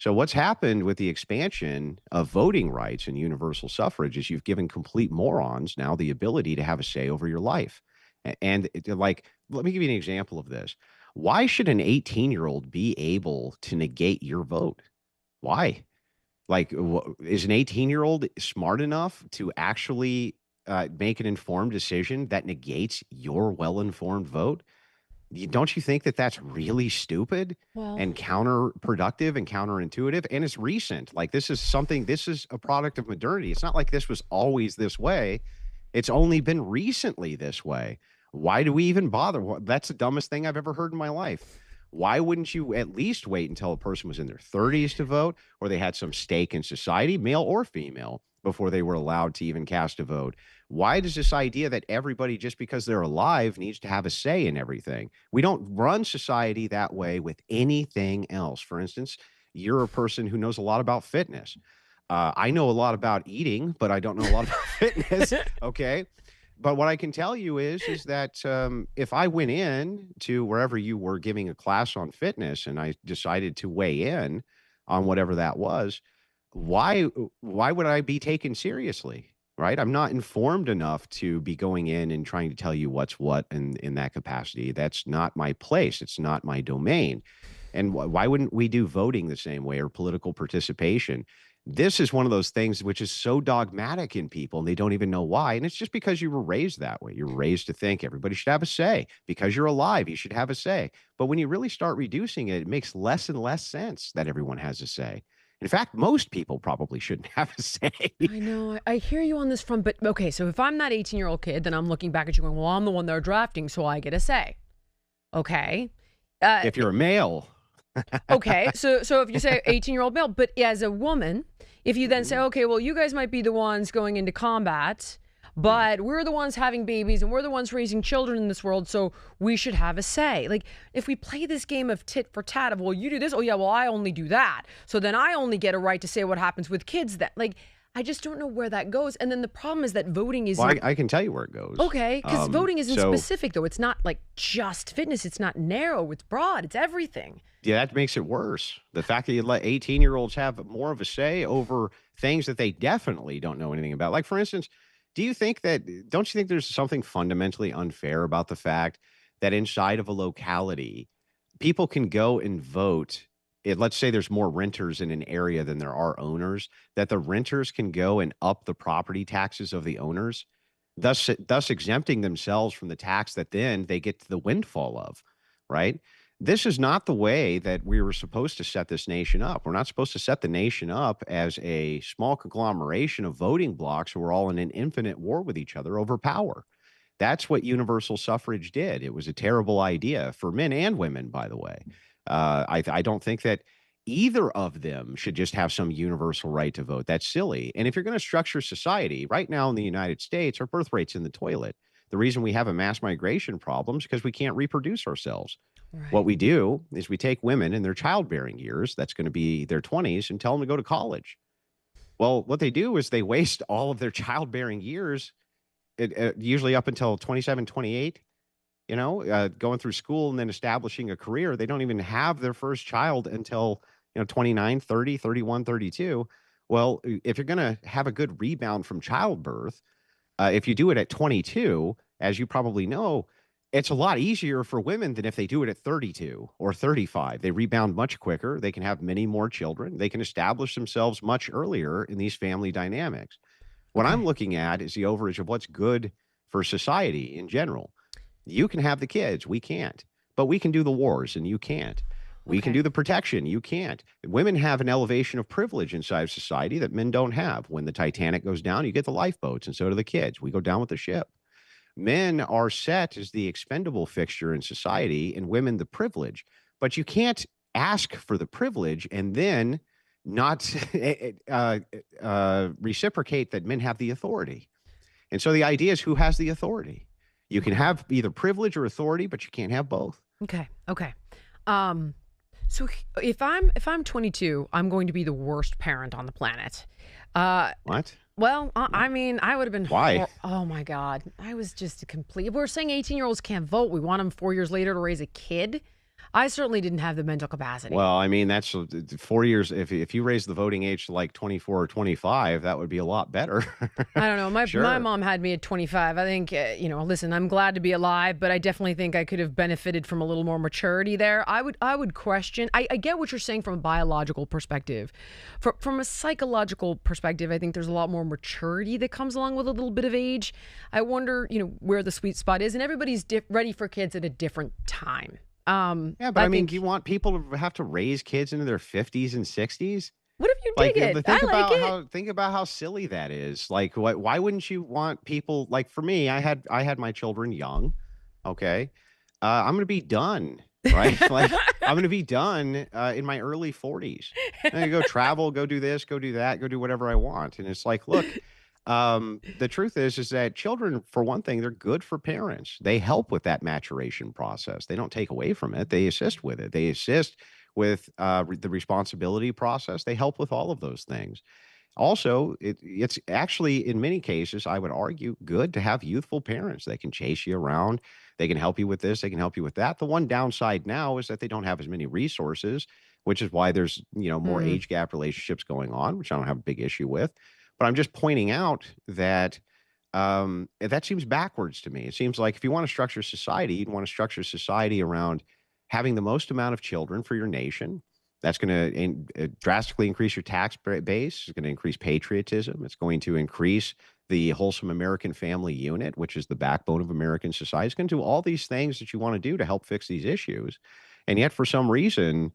So what's happened with the expansion of voting rights and universal suffrage is you've given complete morons now the ability to have a say over your life. And let me give you an example of this. Why should an 18-year-old be able to negate your vote? Why? Like, is an 18-year-old smart enough to actually make an informed decision that negates your well-informed vote? Don't you think that that's really stupid and counterproductive and counterintuitive? And it's recent. Like, this is a product of modernity. It's not like this was always this way. It's only been recently this way. Why do we even bother? That's the dumbest thing I've ever heard in my life. Why wouldn't you at least wait until a person was in their 30s to vote, or they had some stake in society, male or female, before they were allowed to even cast a vote? Why does this idea that everybody, just because they're alive, needs to have a say in everything? We don't run society that way with anything else. For instance, you're a person who knows a lot about fitness. I know a lot about eating, but I don't know a lot about fitness. Okay. But what I can tell you is that if I went in to wherever you were giving a class on fitness and I decided to weigh in on whatever that was, why would I be taken seriously? Right? I'm not informed enough to be going in and trying to tell you what's what in that capacity. That's not my place. It's not my domain. And why wouldn't we do voting the same way or political participation? This is one of those things which is so dogmatic in people and they don't even know why. And it's just because you were raised that way. You're raised to think everybody should have a say. Because you're alive, you should have a say. But when you really start reducing it, it makes less and less sense that everyone has a say. In fact, most people probably shouldn't have a say. I know. I hear you on this front. But okay, so if I'm that 18-year-old kid, then I'm looking back at you going, well, I'm the one they're drafting, so I get a say. Okay. If you're a male. Okay, so if you say 18-year-old male, but as a woman, if you then say, okay, well, you guys might be the ones going into combat, but we're the ones having babies and we're the ones raising children in this world, so we should have a say. Like, if we play this game of tit for tat of, well, you do this, oh yeah, well, I only do that, so then I only get a right to say what happens with kids then. Like, I just don't know where that goes. And then the problem is that voting isn't... Well, I can tell you where it goes. Okay, because voting isn't specific, though. It's not like just fitness. It's not narrow. It's broad. It's everything. Yeah, that makes it worse. The fact that you let 18-year-olds have more of a say over things that they definitely don't know anything about. Like, for instance, don't you think there's something fundamentally unfair about the fact that inside of a locality, people can go and vote? Let's say there's more renters in an area than there are owners, that the renters can go and up the property taxes of the owners. thus exempting themselves from the tax that then they get the windfall of, right? This is not the way that we were supposed to set this nation up. We're not supposed to set the nation up as a small conglomeration of voting blocks who are all in an infinite war with each other over power. That's what universal suffrage did. It was a terrible idea for men and women, by the way. I don't think that either of them should just have some universal right to vote. That's silly. And if you're going to structure society right now in the United States, our birth rate's in the toilet. The reason we have a mass migration problem is because we can't reproduce ourselves. What Right. we do is we take women in their childbearing years, that's going to be their 20s, and tell them to go to college. Well, what they do is they waste all of their childbearing years, usually up until 27, 28, going through school and then establishing a career. They don't even have their first child until, 29, 30, 31, 32. Well, if you're going to have a good rebound from childbirth, if you do it at 22, as you probably know, it's a lot easier for women than if they do it at 32 or 35. They rebound much quicker. They can have many more children. They can establish themselves much earlier in these family dynamics. What I'm Okay. looking at is the overage of what's good for society in general. You can have the kids, we can't. But we can do the wars, and you can't. We can Okay. do the protection, you can't. Women have an elevation of privilege inside of society that men don't have. When the Titanic goes down, you get the lifeboats, and so do the kids. We go down with the ship. Men are set as the expendable fixture in society, and women the privilege. But you can't ask for the privilege and then not reciprocate that men have the authority. And so the idea is, who has the authority? You can Okay. have either privilege or authority, but you can't have both. Okay. Okay. Um, so if I'm 22, I'm going to be the worst parent on the planet. Uh, What? well, I mean, I would have been. Why? Oh my God, I was just a complete. We're saying 18-year-olds can't vote. We want them 4 years later to raise a kid. I certainly didn't have the mental capacity. Well, I mean, that's 4 years. If you raise the voting age to like 24 or 25, that would be a lot better. I don't know. My Sure. mom had me at 25. I think, listen, I'm glad to be alive, but I definitely think I could have benefited from a little more maturity there. I would question. I get what you're saying from a biological perspective. From a psychological perspective, I think there's a lot more maturity that comes along with a little bit of age. I wonder, where the sweet spot is, and everybody's ready for kids at a different time. Yeah, but I I mean, do think. you want people to have to raise kids into their 50s and 60s? What if you Like, dig it? I like it. think about how silly that is. Like, why wouldn't you want people, like, for me, I had my children young. Okay. I'm going to be done, right? Like, I'm going to be done in my early 40s. I'm going to go travel, go do this, go do that, go do whatever I want. And it's like, look, the truth is that children, for one thing, they're good for parents. They help with that maturation process. They don't take away from it. They assist with it. They assist with the responsibility process. They help with all of those things. Also, it's actually, in many cases, I would argue, good to have youthful parents. They can chase you around. They can help you with this. They can help you with that. The one downside now is that they don't have as many resources, which is why there's, more Mm, age gap relationships going on, which I don't have a big issue with. But I'm just pointing out that that seems backwards to me. It seems like if you want to structure society, you'd want to structure society around having the most amount of children for your nation. That's going to drastically increase your tax base. It's going to increase patriotism. It's going to increase the wholesome American family unit, which is the backbone of American society. It's going to do all these things that you want to do to help fix these issues. And yet, for some reason,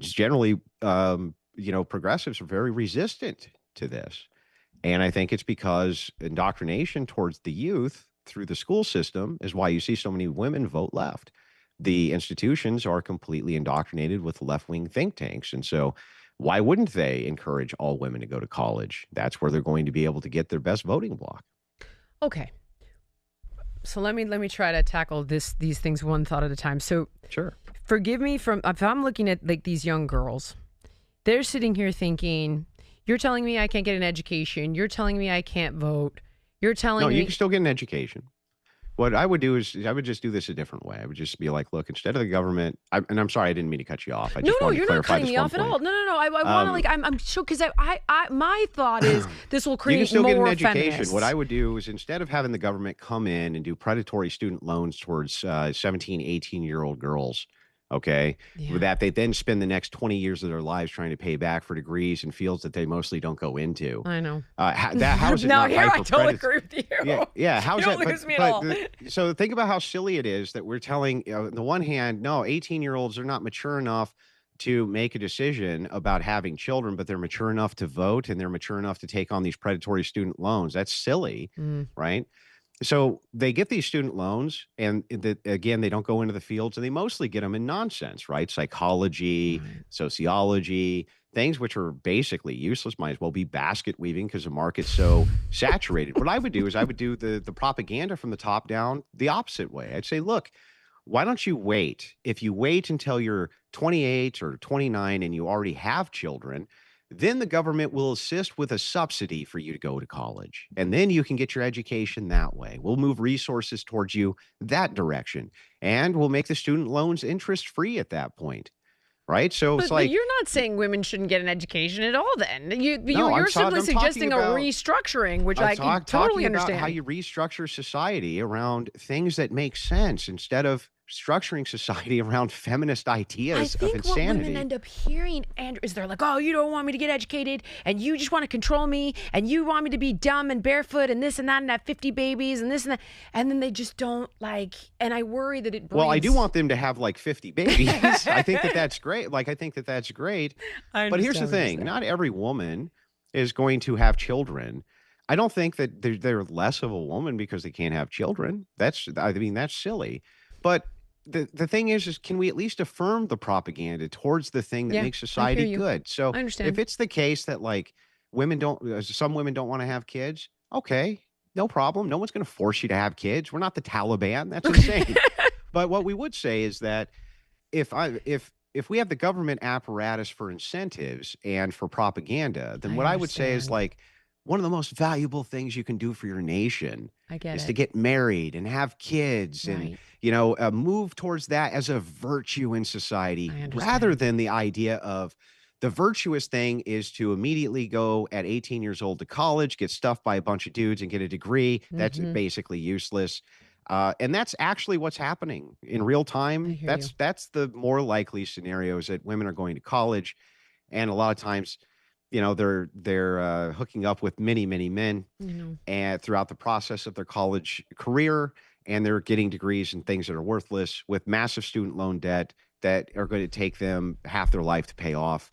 just generally, progressives are very resistant to this. And I think it's because indoctrination towards the youth through the school system is why you see so many women vote left. The institutions are completely indoctrinated with left wing think tanks. And so, why wouldn't they encourage all women to go to college? That's where they're going to be able to get their best voting block. okay. So let me try to tackle these things one thought at a time. So Sure. forgive me from if I'm looking at like these young girls, they're sitting here thinking, you're telling me I can't get an education. You're telling me I can't vote. You're No, telling you can me still get an education. What I would do is I would just do this a different way. I would just be like, look, instead of the government, and I'm sorry, I didn't mean to cut you off. I no, just no, wanted to you're not clarify cutting this me one off at point. all. No, no, no. I want to Um, I'm sure because my thought is this will You can create still get an more education. What feminists. I would do is, instead of having the government come in and do predatory student loans towards 17, 18-year-old girls Okay. Yeah. With that, they then spend the next 20 years of their lives trying to pay back for degrees in fields that they mostly don't go into. I know. How is it No, not here ripe I with totally predators? agree with you. Yeah, yeah. You How's don't that? lose me at all. So think about how silly it is that we're telling, on the one hand, no, 18-year-olds are not mature enough to make a decision about having children, but they're mature enough to vote and they're mature enough to take on these predatory student loans. That's silly, Mm, right? So they get these student loans, and again, they don't go into the fields, and they mostly get them in nonsense, right? Psychology, right. sociology, things which are basically useless. Might as well be basket weaving because the market's so saturated. What I would do is I would do the propaganda from the top down the opposite way. I'd say, look, why don't you wait? If you wait until you're 28 or 29 and you already have children, then the government will assist with a subsidy for you to go to college. And then you can get your education that way. We'll move resources towards you that direction. And we'll make the student loans interest free at that point. Right. So it's But like, you're not saying women shouldn't get an education at all. Then no, you're simply I'm talking suggesting a about restructuring, which I can totally talking about understand. how you restructure society around things that make sense instead of structuring society around feminist I ideas of think what women insanity. end up hearing, Andrew, is they're like, oh, you don't want me to get educated, and you just want to control me, and you want me to be dumb and barefoot, and this and that, and have 50 babies, and this and that. And then they just don't like, and I worry that it breeds. Well, I do want them to have like 50 babies. I think that that's great. Like, I think that that's great. I But here's the understand what you're thing, saying. not every woman is going to have children. I don't think that they're less of a woman because they can't have children. I mean, that's silly. But the thing is can we at least affirm the propaganda towards the thing that Yeah, makes I hear society you. good? So I if understand. it's the case that like some women don't want to have kids, okay, no problem. No one's going to force you to have kids. We're not the Taliban. That's insane. But what we would say is that if we have the government apparatus for incentives and for propaganda, then I what I would say is understand. like one of the most valuable things you can do for your nation I get is to it. get married and have kids and Right. move towards that as a virtue in society I rather understand. than the idea of the virtuous thing is to immediately go at 18 years old to college, get stuffed by a bunch of dudes and get a degree. That's Mm-hmm. basically useless. And that's actually what's happening in real I time. hear you. That's the more likely scenarios that women are going to college, and a lot of times, they're hooking up with many many men You know. and throughout the process of their college career, and they're getting degrees in things that are worthless with massive student loan debt that are going to take them half their life to pay off.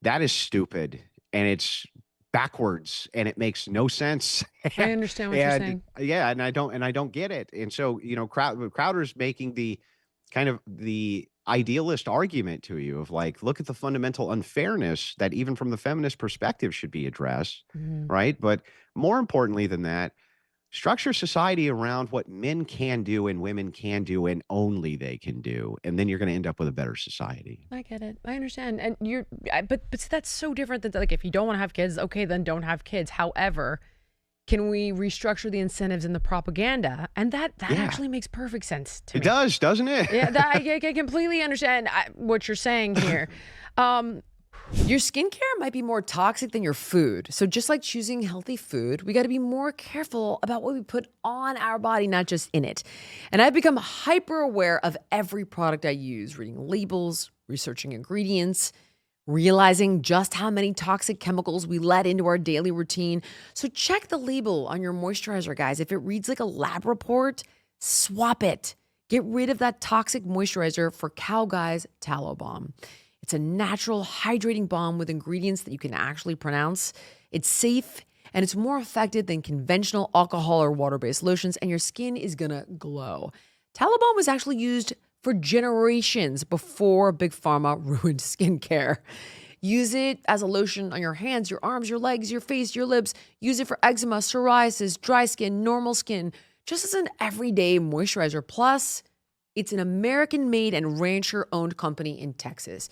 That is stupid, and it's backwards, and it makes no sense. I understand what you're And saying. yeah, and I don't get it. And so, Crowder's making the kind of the idealist argument to you of like, look at the fundamental unfairness that even from the feminist perspective should be addressed, Mhm. right? But more importantly than that, structure society around what men can do and women can do and only they can do, and then you're going to end up with a better society. I get it. I understand. And but see, that's so different than like if you don't want to have kids, okay, then don't have kids. However, can we restructure the incentives and the propaganda? And that Yeah, actually makes perfect sense to it me. does, doesn't it? Yeah, I completely understand what you're saying here. Um, Your skincare might be more toxic than your food. So just like choosing healthy food, we got to be more careful about what we put on our body, not just in it. And I've become hyper aware of every product I use, reading labels, researching ingredients, realizing just how many toxic chemicals we let into our daily routine. So check the label on your moisturizer, guys. If it reads like a lab report, swap it. Get rid of that toxic moisturizer for Cow Guy's Tallow Balm. It's a natural hydrating balm with ingredients that you can actually pronounce. It's safe and it's more effective than conventional alcohol or water-based lotions, and your skin is gonna glow. Tallow Balm was actually used for generations before Big Pharma ruined skincare. Use it as a lotion on your hands, your arms, your legs, your face, your lips. Use it for eczema, psoriasis, dry skin, normal skin, just as an everyday moisturizer. Plus, it's an American-made and rancher-owned company in Texas.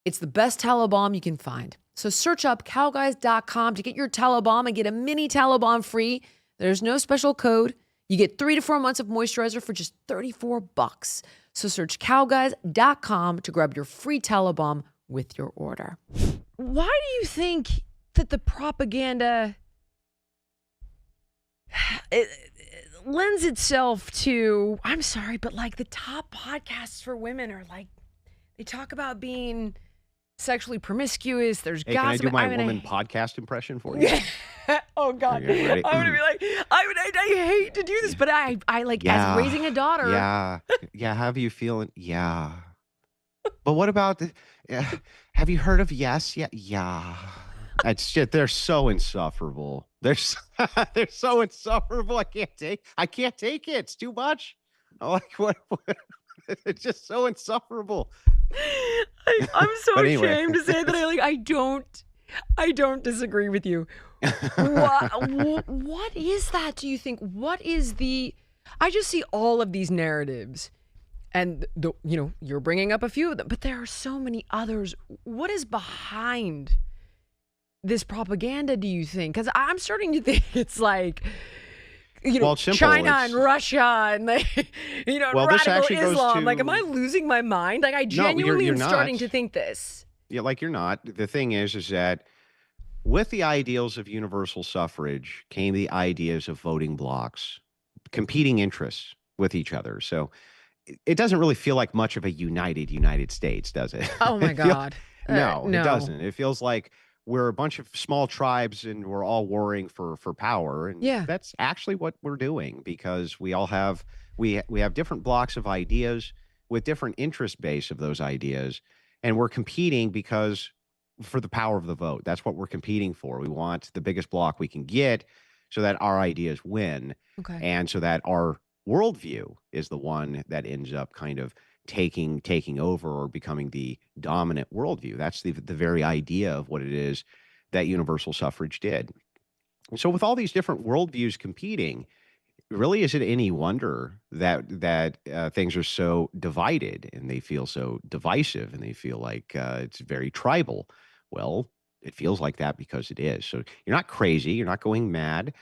It's the best tallow balm you can find. So search up cowguys.com to get your tallow balm and get a mini tallow balm free. There's no special code. You get 3 to 4 months of moisturizer for just $34. So search cowguys.com to grab your free tallow balm with your order. why do you think that the propaganda it lends itself to? I'm sorry, but like the top podcasts for women are like They talk about being sexually promiscuous. There's Hey, can I gossip. do my mean, woman podcast impression for you? Oh God, Okay, ready? I'm gonna be like, I hate to do this, but I like as Yeah, raising a daughter. yeah. How you feeling? Yeah. But what about have you heard of yes? Yeah, yeah. That's shit. They're so insufferable. They're so insufferable. I can't take it. It's too much. I'm like what? It's just so insufferable. I'm so But anyway. ashamed to say that I don't disagree with you. What is that? Do you think? What is the? I just see all of these narratives, and you're bringing up a few of them, but there are so many others. What is behind this propaganda? Do you think? Because I'm starting to think it's like. China and Russia and radical Islam. Like, am I losing my mind? Like, I genuinely am starting to think this. Yeah, like you're not. The thing is that with the ideals of universal suffrage came the ideas of voting blocks, competing interests with each other. So it doesn't really feel like much of a United States, does it? Oh my God. No, it doesn't. It feels like we're a bunch of small tribes and we're all warring for power. And that's actually what we're doing, because we all have we have different blocks of ideas with different interest base of those ideas. And we're competing because for the power of the vote. That's what we're competing for. We want the biggest block we can get so that our ideas win. Okay. And so that our worldview is the one that ends up kind of taking over or becoming the dominant worldview. That's the very idea of what it is that universal suffrage did. And so with all these different worldviews competing, really is it any wonder that things are so divided and they feel so divisive and they feel like it's very tribal? Well, it feels like that because it is. So you're not crazy. You're not going mad.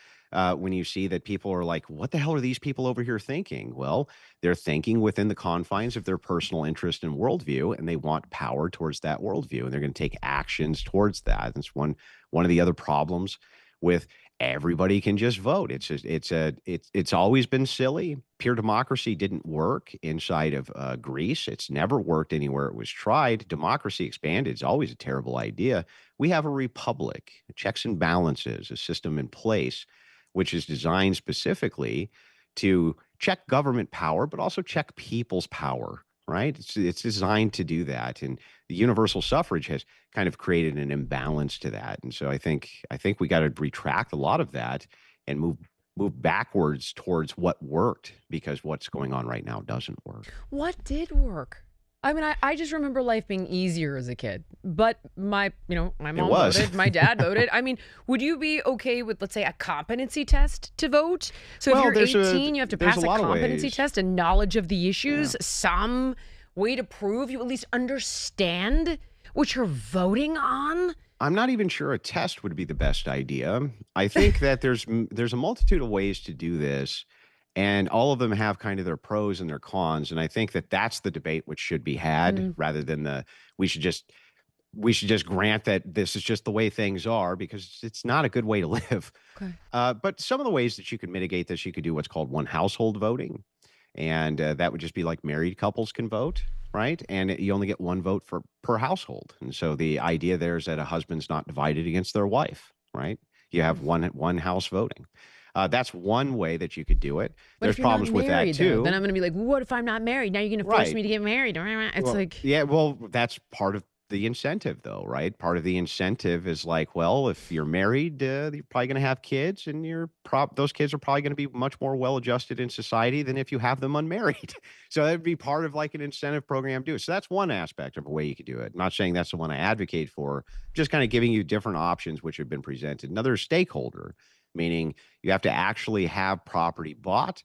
When you see that people are like, what the hell are these people over here thinking? Well, they're thinking within the confines of their personal interest and worldview, and they want power towards that worldview, and they're going to take actions towards that. That's one of the other problems with everybody can just vote. It's always been silly. Pure democracy didn't work inside of Greece. It's never worked anywhere it was tried. Democracy expanded. It's always a terrible idea. We have a republic, checks and balances, a system in place which is designed specifically to check government power, but also check people's power, right? It's designed to do that. And the universal suffrage has kind of created an imbalance to that. And so I think we got to retract a lot of that and move backwards towards what worked, because what's going on right now doesn't work. What did work? I mean, I just remember life being easier as a kid, but my mom voted, my dad voted. I mean, would you be okay with, let's say, a competency test to vote? So if you're 18, you have to pass a competency test and knowledge of the issues, some way to prove you at least understand what you're voting on? I'm not even sure a test would be the best idea. I think that there's a multitude of ways to do this. And all of them have kind of their pros and their cons. And I think that that's the debate which should be had, rather than we should just grant that this is just the way things are, because it's not a good way to live. Okay. But some of the ways that you could mitigate this, you could do what's called one household voting. And that would just be like married couples can vote, right? And you only get one vote per household. And so the idea there is that a husband's not divided against their wife, right? You have one house voting. That's one way that you could do it. But there's problems with that too. Then I'm going to be like, what if I'm not married? Now you're going to force me to get married. It's that's part of the incentive though, right? Part of the incentive is like, well, if you're married, you're probably going to have kids, and those kids are probably going to be much more well-adjusted in society than if you have them unmarried. So that would be part of like an incentive program too. So that's one aspect of a way you could do it. I'm not saying that's the one I advocate for, just kind of giving you different options which have been presented. Another stakeholder, meaning you have to actually have property bought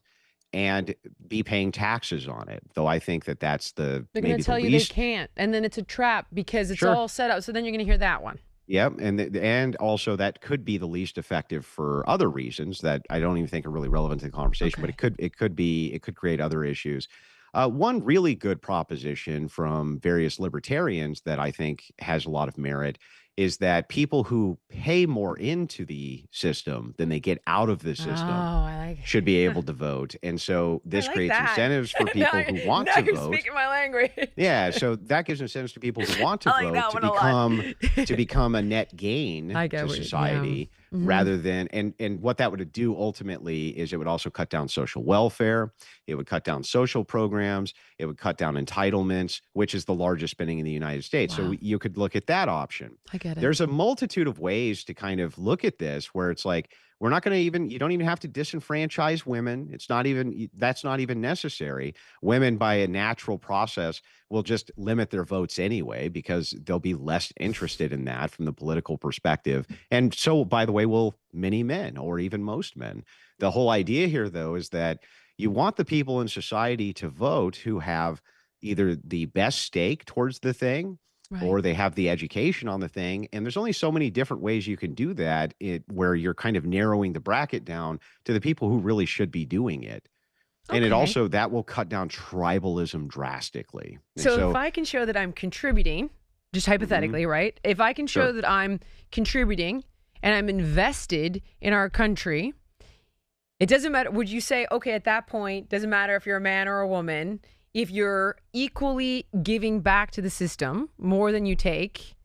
and be paying taxes on it. Though I think that that's they're going to tell you they can't, and then it's a trap because it's all set up. So then you're going to hear that one. Yep, and also that could be the least effective for other reasons that I don't even think are really relevant to the conversation. Okay. But it could create other issues. One really good proposition from various libertarians that I think has a lot of merit is that people who pay more into the system than they get out of the Oh, system I should be able to vote. And so I this like creates that. incentives for people who want Now to you're vote. speaking my language. Yeah, so that gives incentives to people who want to I like vote that one a lot. to become a net gain I get to what yeah. society Mhm. rather than and what that would do ultimately is it would also cut down social welfare, it would cut down social programs, it would cut down entitlements, which is the largest spending in the United States. So Wow. you could look at that option. I get it. There's a multitude of ways to kind of look at this where it's like we're not going to even you don't even have to disenfranchise women. It's not even that's not even necessary. Women by a natural process will just limit their votes anyway because they'll be less interested in that from the political perspective. And so, by the way, will many men or even most men. The whole idea here, though, is that you want the people in society to vote who have either the best stake towards the thing Right. or they have the education on the thing. And there's only so many different ways you can do that where you're kind of narrowing the bracket down to the people who really should be doing it. And it Okay. also that will cut down tribalism drastically. And So if so I can show that I'm contributing, just mhm, hypothetically, right? If I can show sure. that I'm contributing and I'm invested in our country, it doesn't matter. Would you say, okay, at that point, doesn't matter if you're a man or a woman, if you're equally giving back to the system more than you take,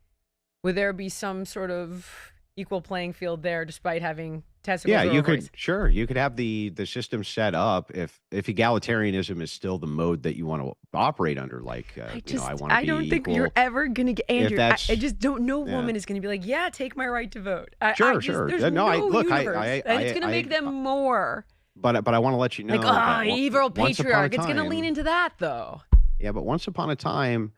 would there be some sort of equal playing field there despite having testicles Yeah, or you ovaries? could sure you could have the system set up if egalitarianism is still the mode that you want to operate under. Like I want to I be don't think you're equal. ever going to get, If Andrew, I that's just don't, no yeah, woman is going to be like, yeah, take my right to vote. sure, sure. There's No, I no look, universe. And it's going to make them more. but I want to let you Like, know that evil once upon a patriarch. It's going to lean time, into that, though. yeah, but once upon a time,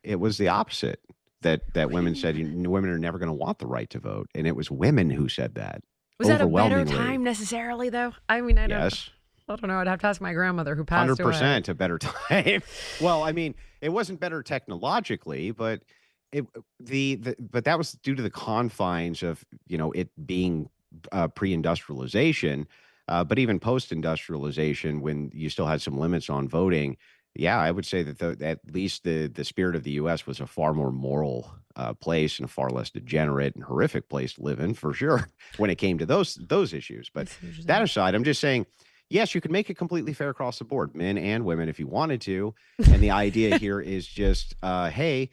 it was the opposite. That What do you women mean? said women are never going to want the right to vote, and it was women who said that Was that a better overwhelmingly. time necessarily, though? I mean, Yes, I don't know. I'd have to ask my grandmother who passed away. 100% a better time. Well, I mean, it wasn't better technologically, but but that was due to the confines of it being pre-industrialization. But even post-industrialization, when you still had some limits on voting, yeah, I would say that at least the spirit of the U.S. was a far more moral place and a far less degenerate and horrific place to live in, for sure, when it came to those issues. But That's interesting. that aside, I'm just saying, yes, you could make it completely fair across the board, men and women, if you wanted to. And the idea here is just, hey,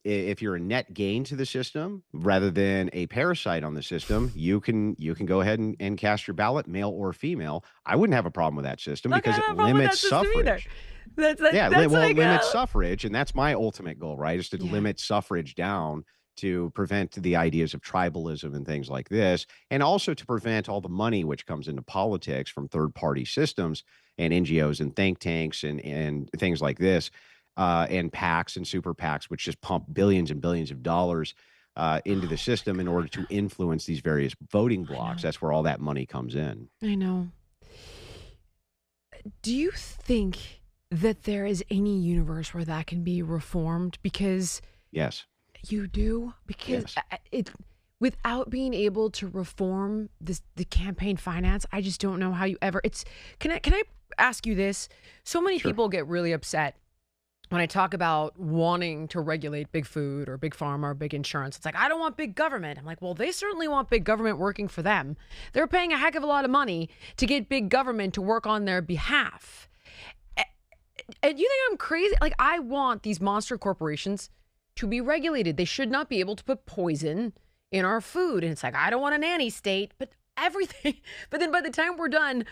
if you're a net gain to the system rather than a parasite on the system, you can go ahead and cast your ballot, male or female. I wouldn't have a problem with that system Look, I because don't it have a problem with that limits system either. suffrage. Yeah, That's well, it like, limits suffrage, and that's my ultimate goal, right? Is to yeah. limit suffrage down to prevent the ideas of tribalism and things like this, and also to prevent all the money which comes into politics from third-party systems and NGOs and think tanks and things like this, and PACs and super PACs, which just pump billions and billions of dollars into the Oh my system in order to God. influence these various voting I blocks. know. That's where all that money comes in. I know. Do you think that there is any universe where that can be reformed? Because Yes. you do? Because Yes. it without being able to reform the campaign finance, I just don't know how you ever can I ask you this? So many Sure. people get really upset when I talk about wanting to regulate big food or big pharma or big insurance. It's like, I don't want big government. I'm like, well, they certainly want big government working for them. They're paying a heck of a lot of money to get big government to work on their behalf. And you think I'm crazy? Like, I want these monster corporations to be regulated. They should not be able to put poison in our food. And it's like, I don't want a nanny state, but everything. But then by the time we're done,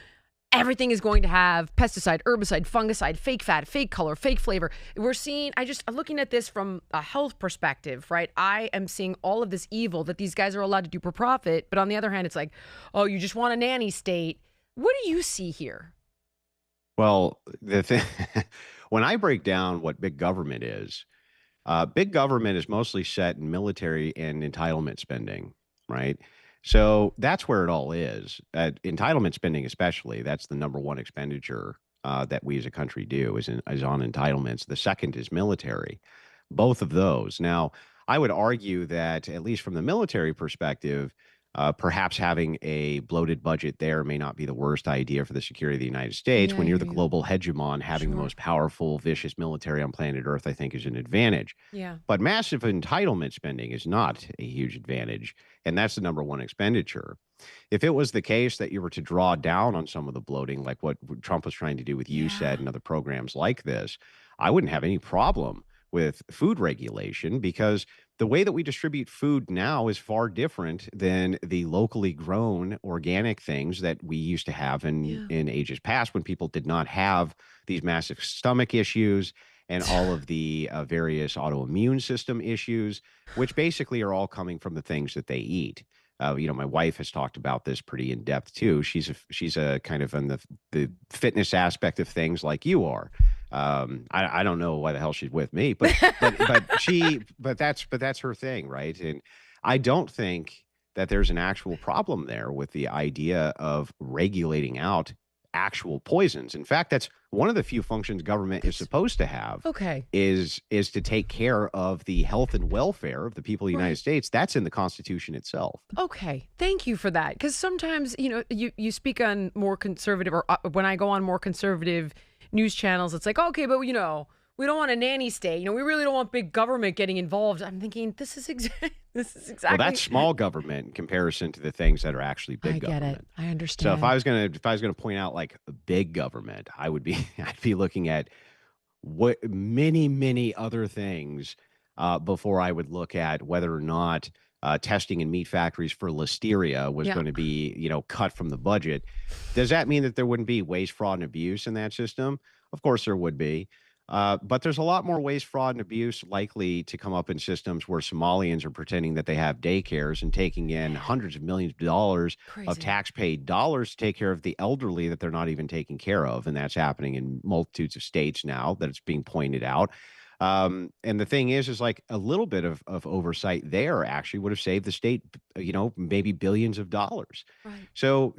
everything is going to have pesticide, herbicide, fungicide, fake fat, fake color, fake flavor. We're seeing, I'm looking at this from a health perspective, right? I am seeing all of this evil that these guys are allowed to do for profit. But on the other hand, it's like, oh, you just want a nanny state. What do you see here? Well, the thing, when I break down what big government is mostly set in military and entitlement spending, right? So that's where it all is. Entitlement spending, especially, that's the number one expenditure that we as a country do is on entitlements. The second is military. Both of those. Now, I would argue that at least from the military perspective, Perhaps having a bloated budget there may not be the worst idea for the security of the United States. Yeah, I When you're hear the you. global hegemon, having the Sure. most powerful, vicious military on planet Earth, I think, is an advantage. Yeah. But massive entitlement spending is not a huge advantage. And that's the number one expenditure. If it was the case that you were to draw down on some of the bloating, like what Trump was trying to do with USAID Yeah. and other programs like this, I wouldn't have any problem with food regulation because the way that we distribute food now is far different than the locally grown organic things that we used to have Yeah. in ages past when people did not have these massive stomach issues and all of the various autoimmune system issues, which basically are all coming from the things that they eat. My wife has talked about this pretty in depth too. She's a kind of on the fitness aspect of things like you are. I don't know why the hell she's with me, but that's her thing, right? And I don't think that there's an actual problem there with the idea of regulating out actual poisons. In fact, that's one of the few functions government is supposed to have Okay. is to take care of the health and welfare of the people of the United Right. States. That's in the Constitution itself. Okay, thank you for that. Because sometimes, you speak on more conservative, or when I go on more conservative news channels, it's like, okay, but we don't want a nanny state. We really don't want big government getting involved. I'm thinking this is Well, exactly. that's small government in comparison to the things that are actually big I get it. government. I So understand. if I was gonna point out like big government, I'd be looking at what many other things before I would look at whether or not testing in meat factories for listeria was Yeah. going to be, cut from the budget. Does that mean that there wouldn't be waste, fraud, and abuse in that system? Of course, there would be. But there's a lot more waste, fraud, and abuse likely to come up in systems where Somalians are pretending that they have daycares and taking in hundreds of millions of dollars of Crazy. tax-paid dollars to take care of the elderly that they're not even taking care of, and that's happening in multitudes of states now that it's being pointed out. And the thing is like a little bit of oversight there actually would have saved the state, maybe billions of dollars. Right. So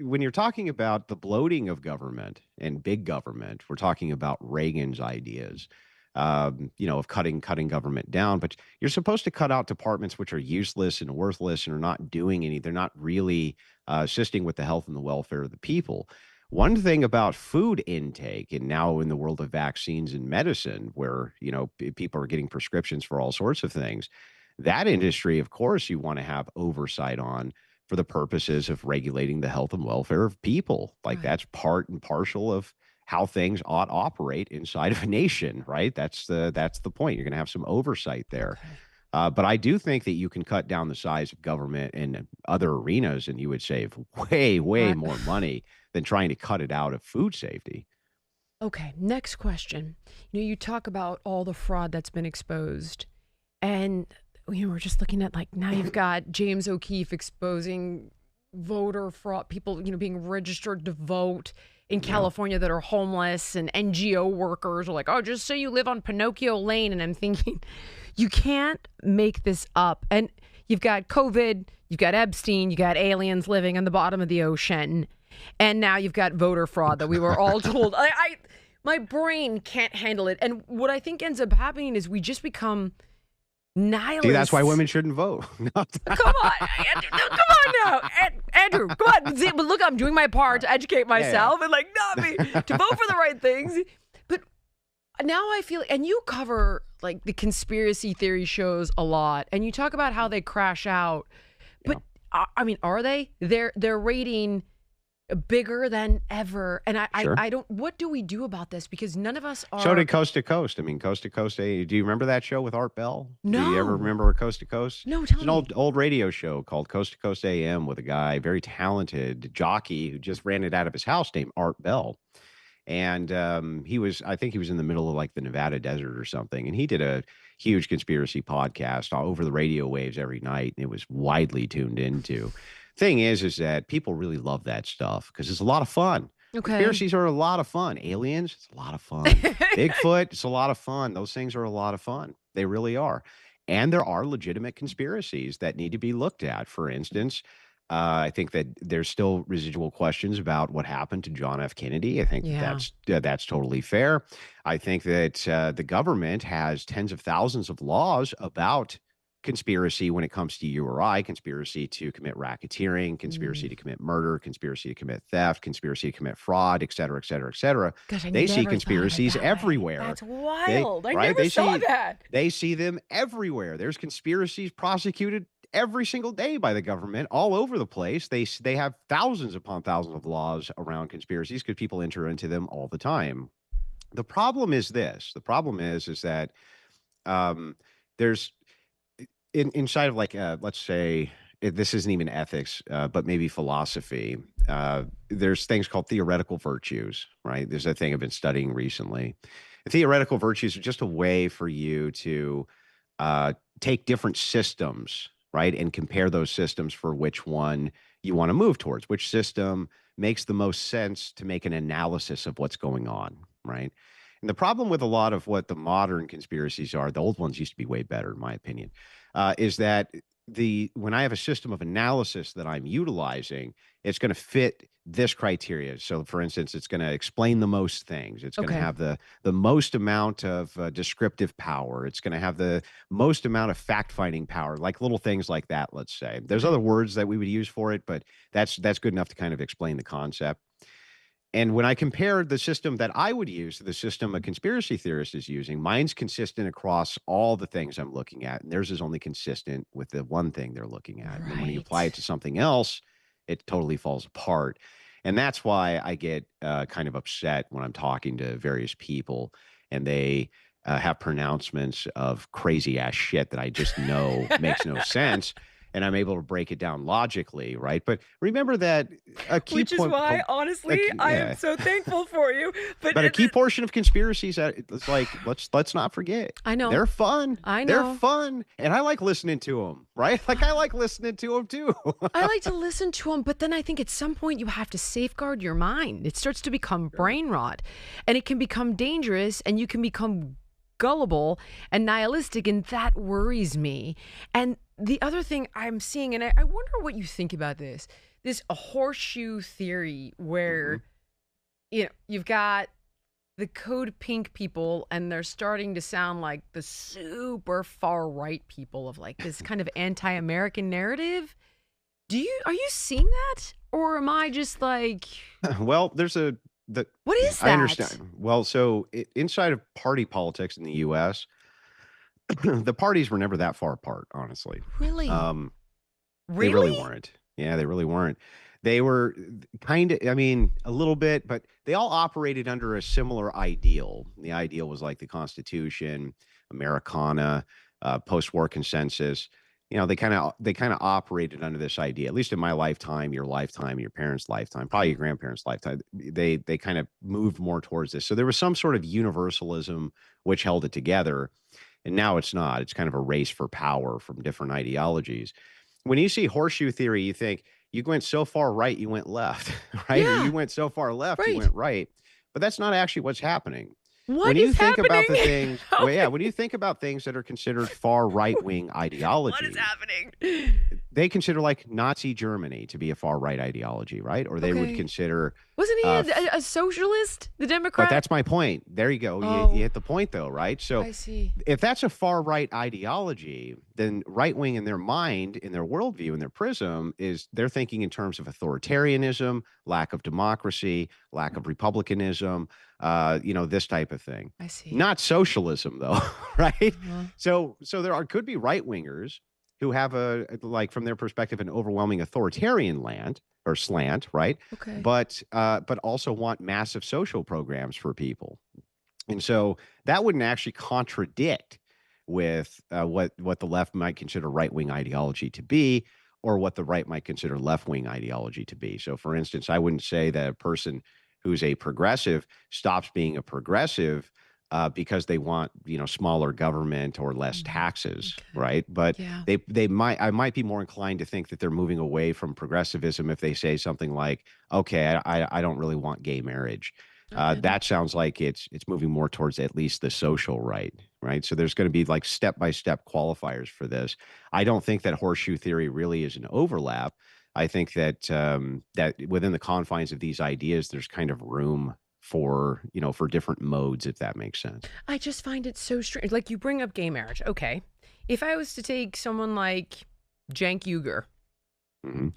when you're talking about the bloating of government and big government, we're talking about Reagan's ideas, of cutting government down. But you're supposed to cut out departments which are useless and worthless and are not doing any. They're not really assisting with the health and the welfare of the people. One thing about food intake, and now in the world of vaccines and medicine, where people are getting prescriptions for all sorts of things, that industry, of course, you want to have oversight on for the purposes of regulating the health and welfare of people. Like Right. that's part and partial of how things ought to operate inside of a nation, right? That's the point. You're going to have some oversight there. Okay. But I do think that you can cut down the size of government in other arenas, and you would save way Right. more money than trying to cut it out of food safety. Okay, next question. You talk about all the fraud that's been exposed, and we're just looking at, like, now you've got James O'Keefe exposing voter fraud, people being registered to vote in California that are homeless, and NGO workers are like, oh, just say you live on Pinocchio Lane, and I'm thinking, you can't make this up. And you've got COVID, you've got Epstein, you got aliens living on the bottom of the ocean. And now you've got voter fraud that we were all told. My brain can't handle it. And what I think ends up happening is we just become nihilists. See, that's why women shouldn't vote. Come on, Andrew, no, come on now, Andrew, come on. See, but look, I'm doing my part to educate myself and not me to vote for the right things. But now I feel, and you cover like the conspiracy theory shows a lot, and you talk about how they crash out. But I mean, are they? They're rating bigger than ever, and Sure. I don't. What do we do about this? Because none of us are. So did Coast to Coast. I mean, Coast to Coast. Do you remember that show with Art Bell? Do you ever No. remember Coast to Coast? No, It's tell an me. old radio show called Coast to Coast AM with a guy, very talented jockey who just ran it out of his house named Art Bell. And I think he was in the middle of like the Nevada desert or something. And he did a huge conspiracy podcast over the radio waves every night. And it was widely tuned into. Thing is that people really love that stuff because it's a lot of fun. Okay. Conspiracies are a lot of fun. Aliens, it's a lot of fun. Bigfoot, it's a lot of fun. Those things are a lot of fun. They really are. And there are legitimate conspiracies that need to be looked at. For instance, I think that there's still residual questions about what happened to John F. Kennedy. I think Yeah. that's totally fair. I think that the government has tens of thousands of laws about conspiracy when it comes to you or I, conspiracy to commit racketeering, conspiracy to commit murder, conspiracy to commit theft, conspiracy to commit fraud, et cetera, et cetera, et cetera. Gosh, I They see never thought of it conspiracies that way. everywhere. That's They wild. I right? never saw that. They see them everywhere. There's conspiracies prosecuted every single day by the government all over the place. They have thousands upon thousands of laws around conspiracies because people enter into them all the time. The problem is this. The problem is that there's inside of like let's say this isn't even ethics, but maybe philosophy. There's things called theoretical virtues, right? There's a thing I've been studying recently. And theoretical virtues are just a way for you to take different systems, right, and compare those systems for which one you want to move towards, which system makes the most sense to make an analysis of what's going on, right? And the problem with a lot of what the modern conspiracies are, the old ones used to be way better, in my opinion, is that when I have a system of analysis that I'm utilizing, it's going to fit this criteria. So, for instance, it's going to explain the most things. It's going to have the most amount of descriptive power. It's going to have the most amount of fact-finding power, like little things like that. Let's say there's other words that we would use for it, but that's good enough to kind of explain the concept. And when I compared the system that I would use to the system a conspiracy theorist is using, mine's consistent across all the things I'm looking at, and theirs is only consistent with the one thing they're looking at. And when you apply it to something else, it totally falls apart. And that's why I get kind of upset when I'm talking to various people and they have pronouncements of crazy ass shit that I just know makes no sense. And I'm able to break it down logically, right? But remember that a key Which is why, honestly, I am so thankful for you. But a key portion of conspiracies, it's like let's not forget. I know they're fun. I know they're fun, and I like listening to them, right? Like I like listening to them too. I like to listen to them, but then I think at some point you have to safeguard your mind. It starts to become brain rot, and it can become dangerous, and you can become gullible and nihilistic, and that worries me. And the other thing I'm seeing, and I wonder what you think about this a horseshoe theory where you've got the code pink people and they're starting to sound like the super far right people of like this kind of anti-American narrative. Are you seeing that, or am I just like well, what is that? I understand. Well, so inside of party politics in the US, the parties were never that far apart, honestly. Really? They really weren't. Yeah, they really weren't. They were kind of, I mean, a little bit, but they all operated under a similar ideal. The ideal was like the Constitution, Americana, post-war consensus. They kind of operated under this idea. At least in my lifetime, your parents' lifetime, probably your grandparents' lifetime, they kind of moved more towards this. So there was some sort of universalism which held it together. And now it's not. It's kind of a race for power from different ideologies. When you see horseshoe theory, you think you went so far right, you went left, right? Yeah. Or you went so far left, Right. you went right. But that's not actually what's happening. What when is you think happening? about the things, when you think about things that are considered far right-wing ideology, What is happening? They consider like Nazi Germany to be a far right ideology, right? Or they would consider wasn't he a socialist, the Democrat? But that's my point. There you go. Oh. You hit the point, though, right? So I see. If that's a far right ideology, then right wing in their mind, in their worldview, in their prism, is they're thinking in terms of authoritarianism, lack of democracy, lack of republicanism, this type of thing. I see. Not socialism, though, right? So there could be right wingers who have from their perspective, an overwhelming authoritarian slant, right? Okay. But also want massive social programs for people. And so that wouldn't actually contradict with what the left might consider right-wing ideology to be, or what the right might consider left-wing ideology to be. So for instance, I wouldn't say that a person who's a progressive stops being a progressive because they want, smaller government or less taxes, right? But I might be more inclined to think that they're moving away from progressivism if they say something like, okay, I don't really want gay marriage. That sounds like it's moving more towards at least the social right? So there's going to be like step-by-step qualifiers for this. I don't think that horseshoe theory really is an overlap. I think that that within the confines of these ideas, there's kind of room for different modes, if that makes sense. I just find it so strange. Like, you bring up gay marriage. Okay. if I was to take someone like Cenk Uygur,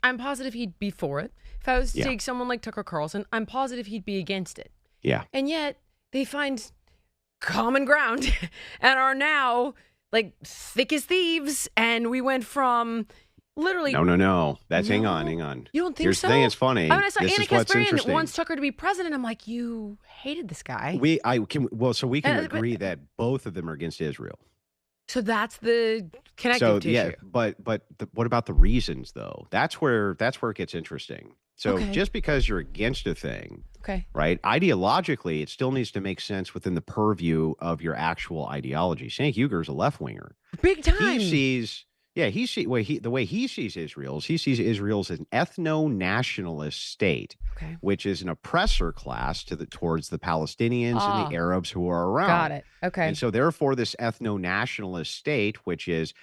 I'm positive he'd be for it. If I was to take someone like Tucker Carlson, I'm positive he'd be against it. Yeah. And yet they find common ground and are now like thick as thieves. And we went from literally. No. Hang on. You don't think Here's so? the thing. It's funny. I mean, I saw This Anna is what's Kasparian interesting. wants Tucker to be president. I'm like, you hated this guy. So we can agree that both of them are against Israel. So that's the connective tissue. Yeah, but what about the reasons though? That's where it gets interesting. So just because you're against a thing, right? Ideologically, it still needs to make sense within the purview of your actual ideology. Cenk Uygur is a left winger. Big time. The way he sees Israel as an ethno-nationalist state, which is an oppressor class towards the Palestinians and the Arabs who are around. Got it. Okay. And so therefore this ethno-nationalist state, which is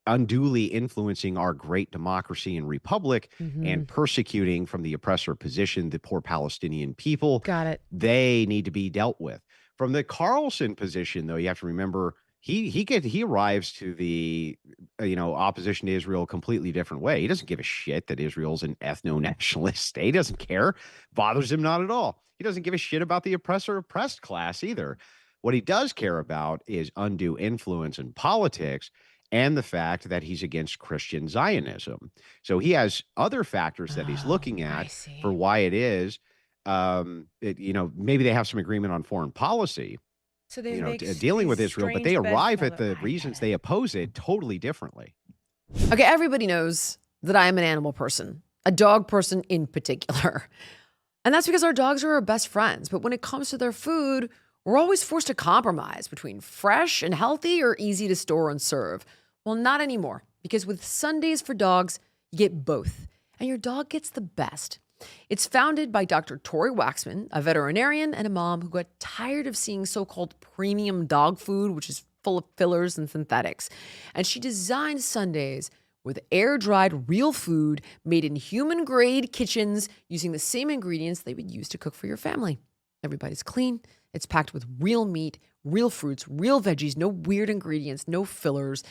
unduly influencing our great democracy and republic and persecuting from the oppressor position the poor Palestinian people. Got it. They need to be dealt with. From the Carlson position, though, you have to remember he arrives to the opposition to Israel a completely different way. He doesn't give a shit that Israel's an ethno-nationalist state. He doesn't care. Bothers him not at all. He doesn't give a shit about the oppressed class either. What he does care about is undue influence in politics and the fact that he's against Christian Zionism. So he has other factors that he's looking at for why it is. Maybe they have some agreement on foreign policy. So they dealing with Israel, but they arrive at the reasons they oppose it totally differently. Okay, everybody knows that I am an animal person, a dog person in particular. And that's because our dogs are our best friends. But when it comes to their food, we're always forced to compromise between fresh and healthy or easy to store and serve. Well, not anymore, because with Sundays for Dogs, you get both, and your dog gets the best. It's founded by Dr. Tori Waxman, a veterinarian and a mom who got tired of seeing so-called premium dog food, which is full of fillers and synthetics. And she designed Sundays with air-dried real food made in human-grade kitchens using the same ingredients they would use to cook for your family. Everybody's clean. It's packed with real meat, real fruits, real veggies, no weird ingredients, no fillers.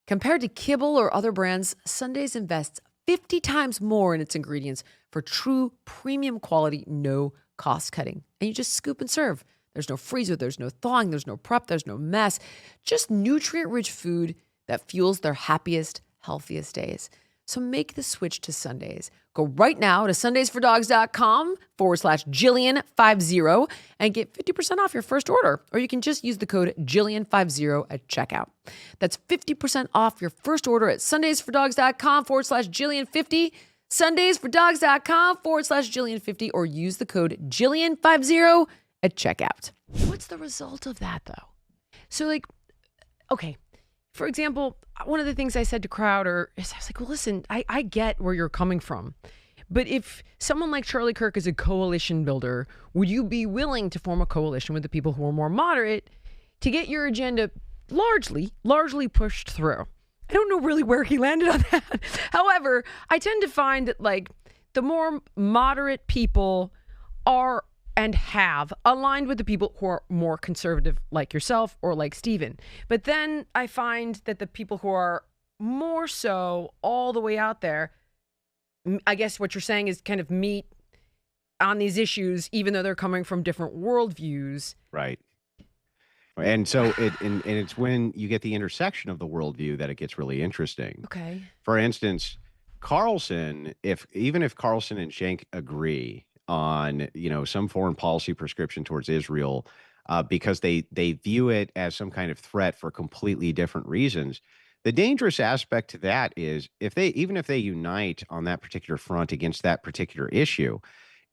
Compared to kibble or other brands, Sundays invests 50 times more in its ingredients for true premium quality, no cost cutting. And you just scoop and serve. There's no freezer, there's no thawing, there's no prep, there's no mess. Just nutrient-rich food that fuels their happiest, healthiest days. So make the switch to Sundays. Go right now to sundaysfordogs.com/Jillian50 and get 50% off your first order. Or you can just use the code Jillian50 at checkout. That's 50% off your first order at sundaysfordogs.com/Jillian50, sundaysfordogs.com/Jillian50, or use the code Jillian50 at checkout. What's the result of that, though? So, okay. For example, one of the things I said to Crowder is I was like, well, listen, I get where you're coming from. But if someone like Charlie Kirk is a coalition builder, would you be willing to form a coalition with the people who are more moderate to get your agenda largely pushed through? I don't know really where he landed on that. However, I tend to find that the more moderate people are and have aligned with the people who are more conservative, like yourself or like Stephen. But then I find that the people who are more so all the way out there, I guess what you're saying is kind of meet on these issues, even though they're coming from different worldviews. Right. And so it's when you get the intersection of the worldview that it gets really interesting. Okay. For instance, Carlson, even if Carlson and Cenk agree on some foreign policy prescription towards Israel, because they view it as some kind of threat for completely different reasons. The dangerous aspect to that is even if they unite on that particular front against that particular issue,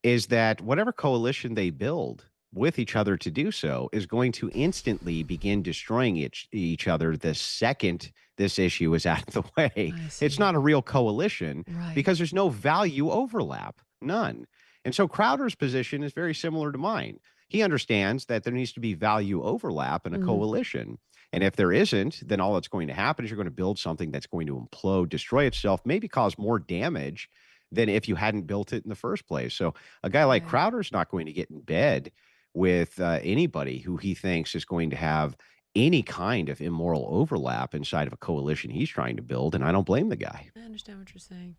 is that whatever coalition they build with each other to do so is going to instantly begin destroying each other the second this issue is out of the way. It's not a real coalition because there's no value overlap, none. And so Crowder's position is very similar to mine. He understands that there needs to be value overlap in a coalition. And if there isn't, then all that's going to happen is you're going to build something that's going to implode, destroy itself, maybe cause more damage than if you hadn't built it in the first place. So a guy like Crowder's not going to get in bed with anybody who he thinks is going to have any kind of immoral overlap inside of a coalition he's trying to build, and I don't blame the guy. I understand what you're saying.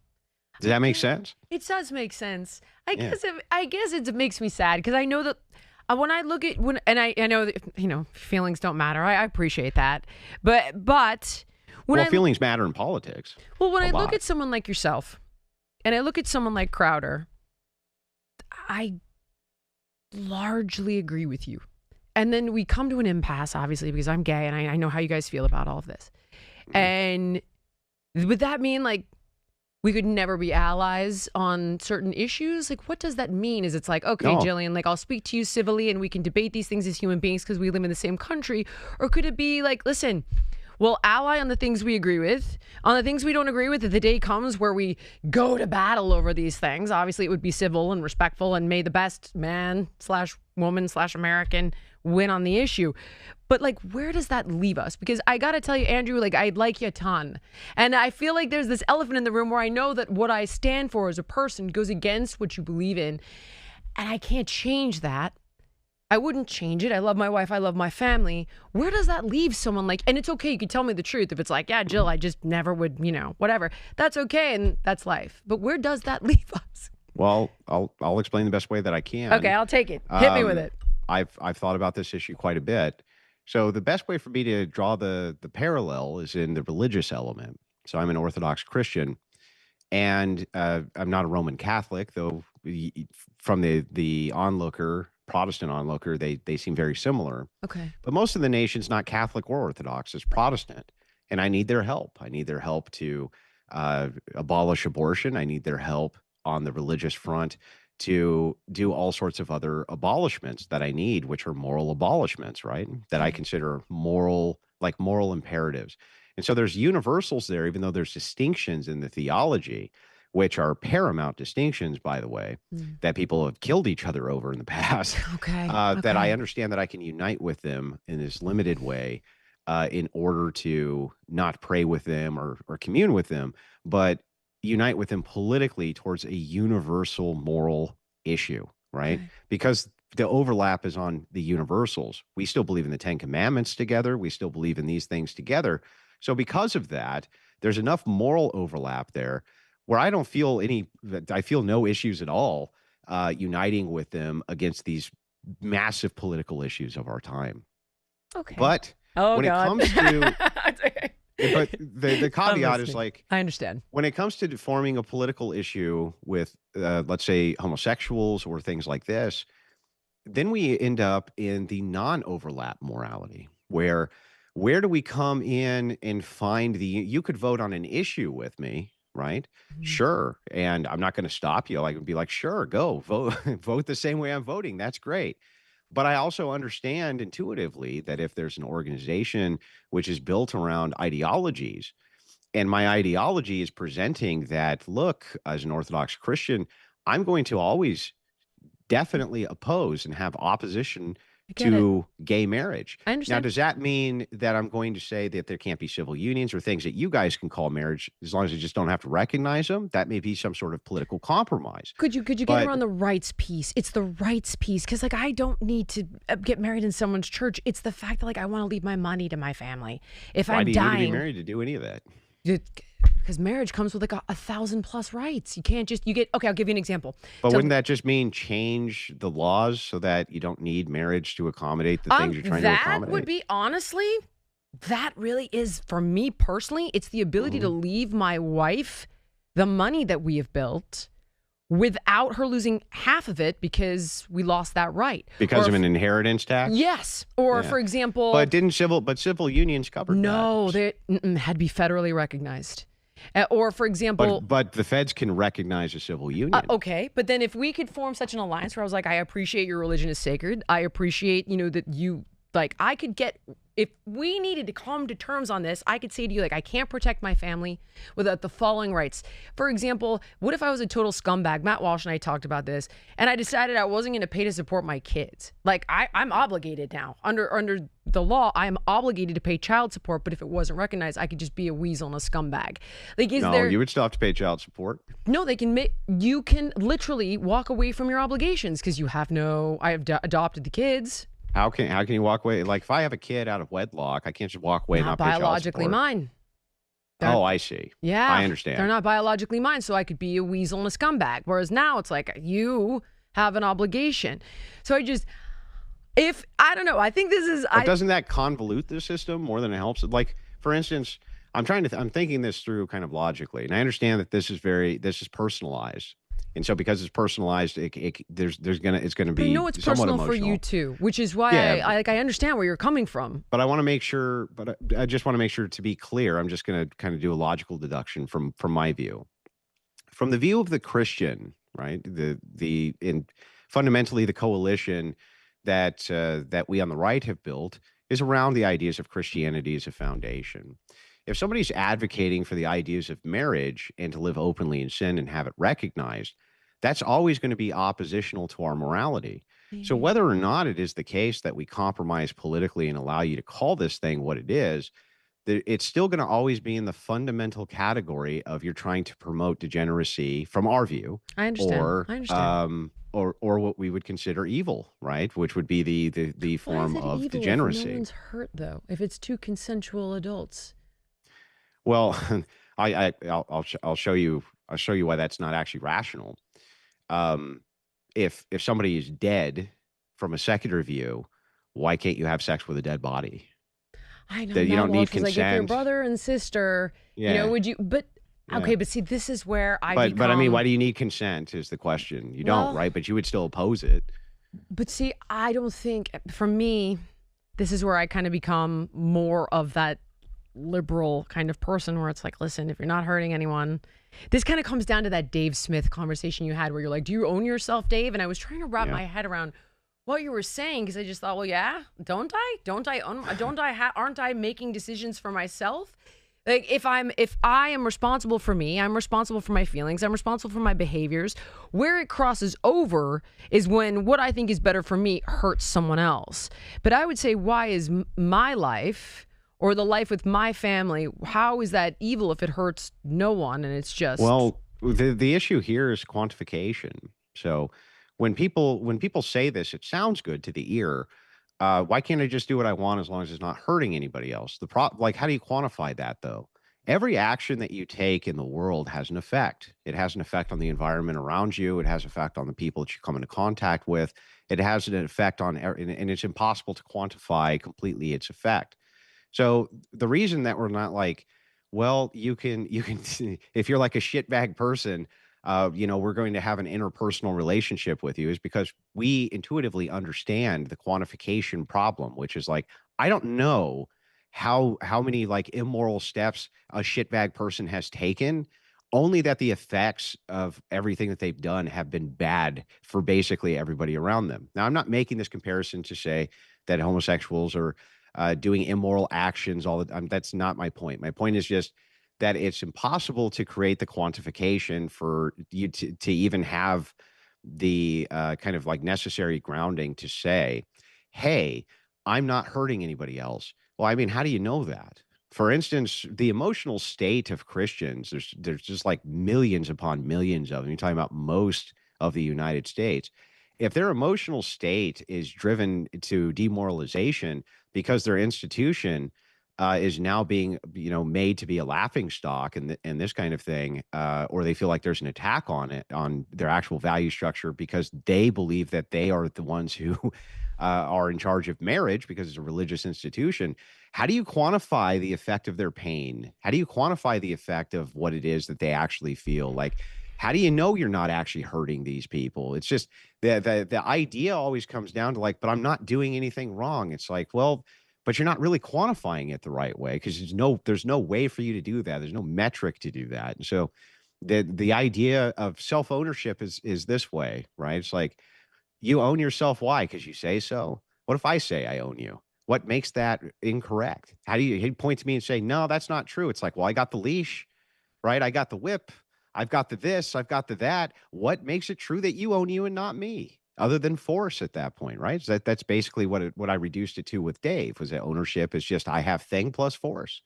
Does that make sense? It does make sense. I Yeah. guess it makes me sad because I know that when I look at I know that, feelings don't matter. I appreciate that, but when feelings matter in politics. Well, when I lot. look at someone like yourself, and I look at someone like Crowder, I largely agree with you. And then we come to an impasse, obviously, because I'm gay and I know how you guys feel about all of this. And would that mean like we could never be allies on certain issues? Like, what does that mean? Is it's like, okay, No. Jillian, like I'll speak to you civilly and we can debate these things as human beings because we live in the same country? Or could it be like, listen, we'll ally on the things we agree with. On the things we don't agree with, if the day comes where we go to battle over these things, obviously it would be civil and respectful and may the best man/woman/American win on the issue. But like, where does that leave us? Because I got to tell you, Andrew, like I like you a ton. And I feel like there's this elephant in the room where I know that what I stand for as a person goes against what you believe in. And I can't change that. I wouldn't change it. I love my wife. I love my family. Where does that leave someone like, and it's okay. You can tell me the truth. If it's like, yeah, Jill, I just never would, whatever. That's okay. And that's life. But where does that leave us? Well, I'll explain the best way that I can. Okay, I'll take it. Hit me with it. I've thought about this issue quite a bit. So the best way for me to draw the parallel is in the religious element. So I'm an Orthodox Christian, and I'm not a Roman Catholic, though. From the onlooker, Protestant onlooker, they seem very similar. Okay. But most of the nation's not Catholic or Orthodox; is Protestant, and I need their help. I need their help to abolish abortion. I need their help on the religious front to do all sorts of other abolishments that I need, which are moral abolishments, right? That I consider moral imperatives. And so there's universals there, even though there's distinctions in the theology, which are paramount distinctions, by the way, that people have killed each other over in the past. Okay. That I understand that I can unite with them in this limited way in order to not pray with them or commune with them, but unite with them politically towards a universal moral issue, right? Okay. Because the overlap is on the universals. We still believe in the 10 Commandments together. We still believe in these things together. So because of that, there's enough moral overlap there where I feel no issues at all uniting with them against these massive political issues of our time. Okay. But when it comes to but the caveat is like, I understand. When it comes to forming a political issue with, let's say, homosexuals or things like this, then we end up in the non-overlap morality, where do we come in and find you could vote on an issue with me, right? Sure. And I'm not going to stop you. I can be like, sure, go vote, vote the same way I'm voting. That's great. But I also understand intuitively that if there's an organization which is built around ideologies, and my ideology is presenting that, look, as an Orthodox Christian, I'm going to always definitely oppose and have opposition to gay marriage. I understand. Now, does that mean that I'm going to say that there can't be civil unions or things that you guys can call marriage as long as you just don't have to recognize them? That may be some sort of political compromise. Could you get around the rights piece? It's the rights piece, because like I don't need to get married in someone's church. It's the fact that like I want to leave my money to my family. If Why I'm do you need to be dying, married to do any of that? because marriage comes with like 1,000+ rights. You can't just okay. I'll give you an example. But So- wouldn't that just mean change the laws so that you don't need marriage to accommodate the things you're trying to accommodate? That would be honestly, that really is for me personally. It's the ability to leave my wife the money that we have built without her losing half of it because we lost that right. Because of an inheritance tax? Yes. Or Yeah. for example, But civil unions covered no, that. they had to be federally recognized. Or for example, But the feds can recognize a civil union. okay, but then if we could form such an alliance where I was like, I appreciate your religion is sacred. I appreciate, that you like, I could get, if we needed to come to terms on this, I could say to you, like, I can't protect my family without the following rights. For example, what if I was a total scumbag? Matt Walsh and I talked about this, and I decided I wasn't going to pay to support my kids. Like, I'm obligated now. Under the law, I am obligated to pay child support, but if it wasn't recognized, I could just be a weasel and a scumbag. Like, You would still have to pay child support. No, you can literally walk away from your obligations because you have I have adopted the kids. How can you walk away? Like if I have a kid out of wedlock, I can't just walk away and Not not pay child biologically support. mine. They're, Oh, I see. I yeah, they're understand. not biologically mine, so I could be a weasel and a scumbag. Whereas now it's like you have an obligation. So if I don't know, I think this is But doesn't that convolute the system more than it helps? Like, for instance, I'm thinking this through kind of logically, and I understand that this is personalized, and so because it's personalized, it's gonna But I know be it's somewhat personal for you emotional. too, which is why Yeah, I understand where you're coming from. but I want to make sure. But I just want to make sure to be clear. I'm just gonna kind of do a logical deduction from my view, from the view of the Christian, right? The in fundamentally the coalition that we on the right have built is around the ideas of Christianity as a foundation. If somebody's advocating for the ideas of marriage and to live openly in sin and have it recognized, that's always going to be oppositional to our morality. So Maybe. whether or not it is the case that we compromise politically and allow you to call this thing what it is, it's still going to always be in the fundamental category of you're trying to promote degeneracy from our view, I understand. or I understand. or what we would consider evil, right? Which would be the Why is form it of evil if no degeneracy. one's hurt though? If it's two consensual adults? Well, I'll show you why that's not actually rational. Um, if somebody is dead from a secular view, why can't you have sex with a dead body? I know, That you not don't well, need because like if your consent. brother and sister, Yeah, would you? But yeah. okay, but see, this is where I But I mean, why become do you need consent is the question. You don't, well. right? But you would still oppose it. But see, I don't think for me, this is where I kind of become more of that liberal kind of person where it's like, listen, if you're not hurting anyone, this kind of comes down to that Dave Smith conversation you had where you're like, do you own yourself, Dave? And I was trying to wrap Yeah. my head around what you were saying because I just thought, well, yeah, don't I? Aren't I making decisions for myself? Like if I am responsible for me, I'm responsible for my feelings, I'm responsible for my behaviors. Where it crosses over is when what I think is better for me hurts someone else. But I would say, why is my life or the life with my family, how is that evil if it hurts no one and it's just Well, the issue here is quantification. So when people say this, it sounds good to the ear. Why can't I just do what I want as long as it's not hurting anybody else? Like, how do you quantify that though? Every action that you take in the world has an effect. It has an effect on the environment around you. It has an effect on the people that you come into contact with. It has an effect on, and it's impossible to quantify completely its effect. So the reason that we're not like, well, you can if you're like a shitbag person, we're going to have an interpersonal relationship with you is because we intuitively understand the quantification problem, which is like, I don't know how many like immoral steps a shitbag person has taken, only that the effects of everything that they've done have been bad for basically everybody around them. Now, I'm not making this comparison to say that homosexuals are doing immoral actions all the time. That's not my point. My point is just that it's impossible to create the quantification for you to even have the kind of like necessary grounding to say, hey, I'm not hurting anybody else. Well, I mean, how do you know that? For instance, the emotional state of Christians, there's just like millions upon millions of them. You're talking about most of the United States. If their emotional state is driven to demoralization because their institution is now being, made to be a laughing stock and this kind of thing, or they feel like there's an attack on it, on their actual value structure because they believe that they are the ones who are in charge of marriage because it's a religious institution. How do you quantify the effect of their pain? How do you quantify the effect of what it is that they actually feel? Like, how do you know you're not actually hurting these people? It's just the idea always comes down to like, but I'm not doing anything wrong. It's like, well, but you're not really quantifying it the right way because there's no way for you to do that. There's no metric to do that. And so the idea of self ownership is this way, right? It's like you own yourself. Why? Because you say so. What if I say I own you? What makes that incorrect? How do you point to me and say, no, that's not true? It's like, well, I got the leash, right? I got the whip. I've got the this. I've got the that. What makes it true that you own you and not me? Other than force at that point, right? So that's basically what I reduced it to with Dave was that ownership is just I have thing plus force.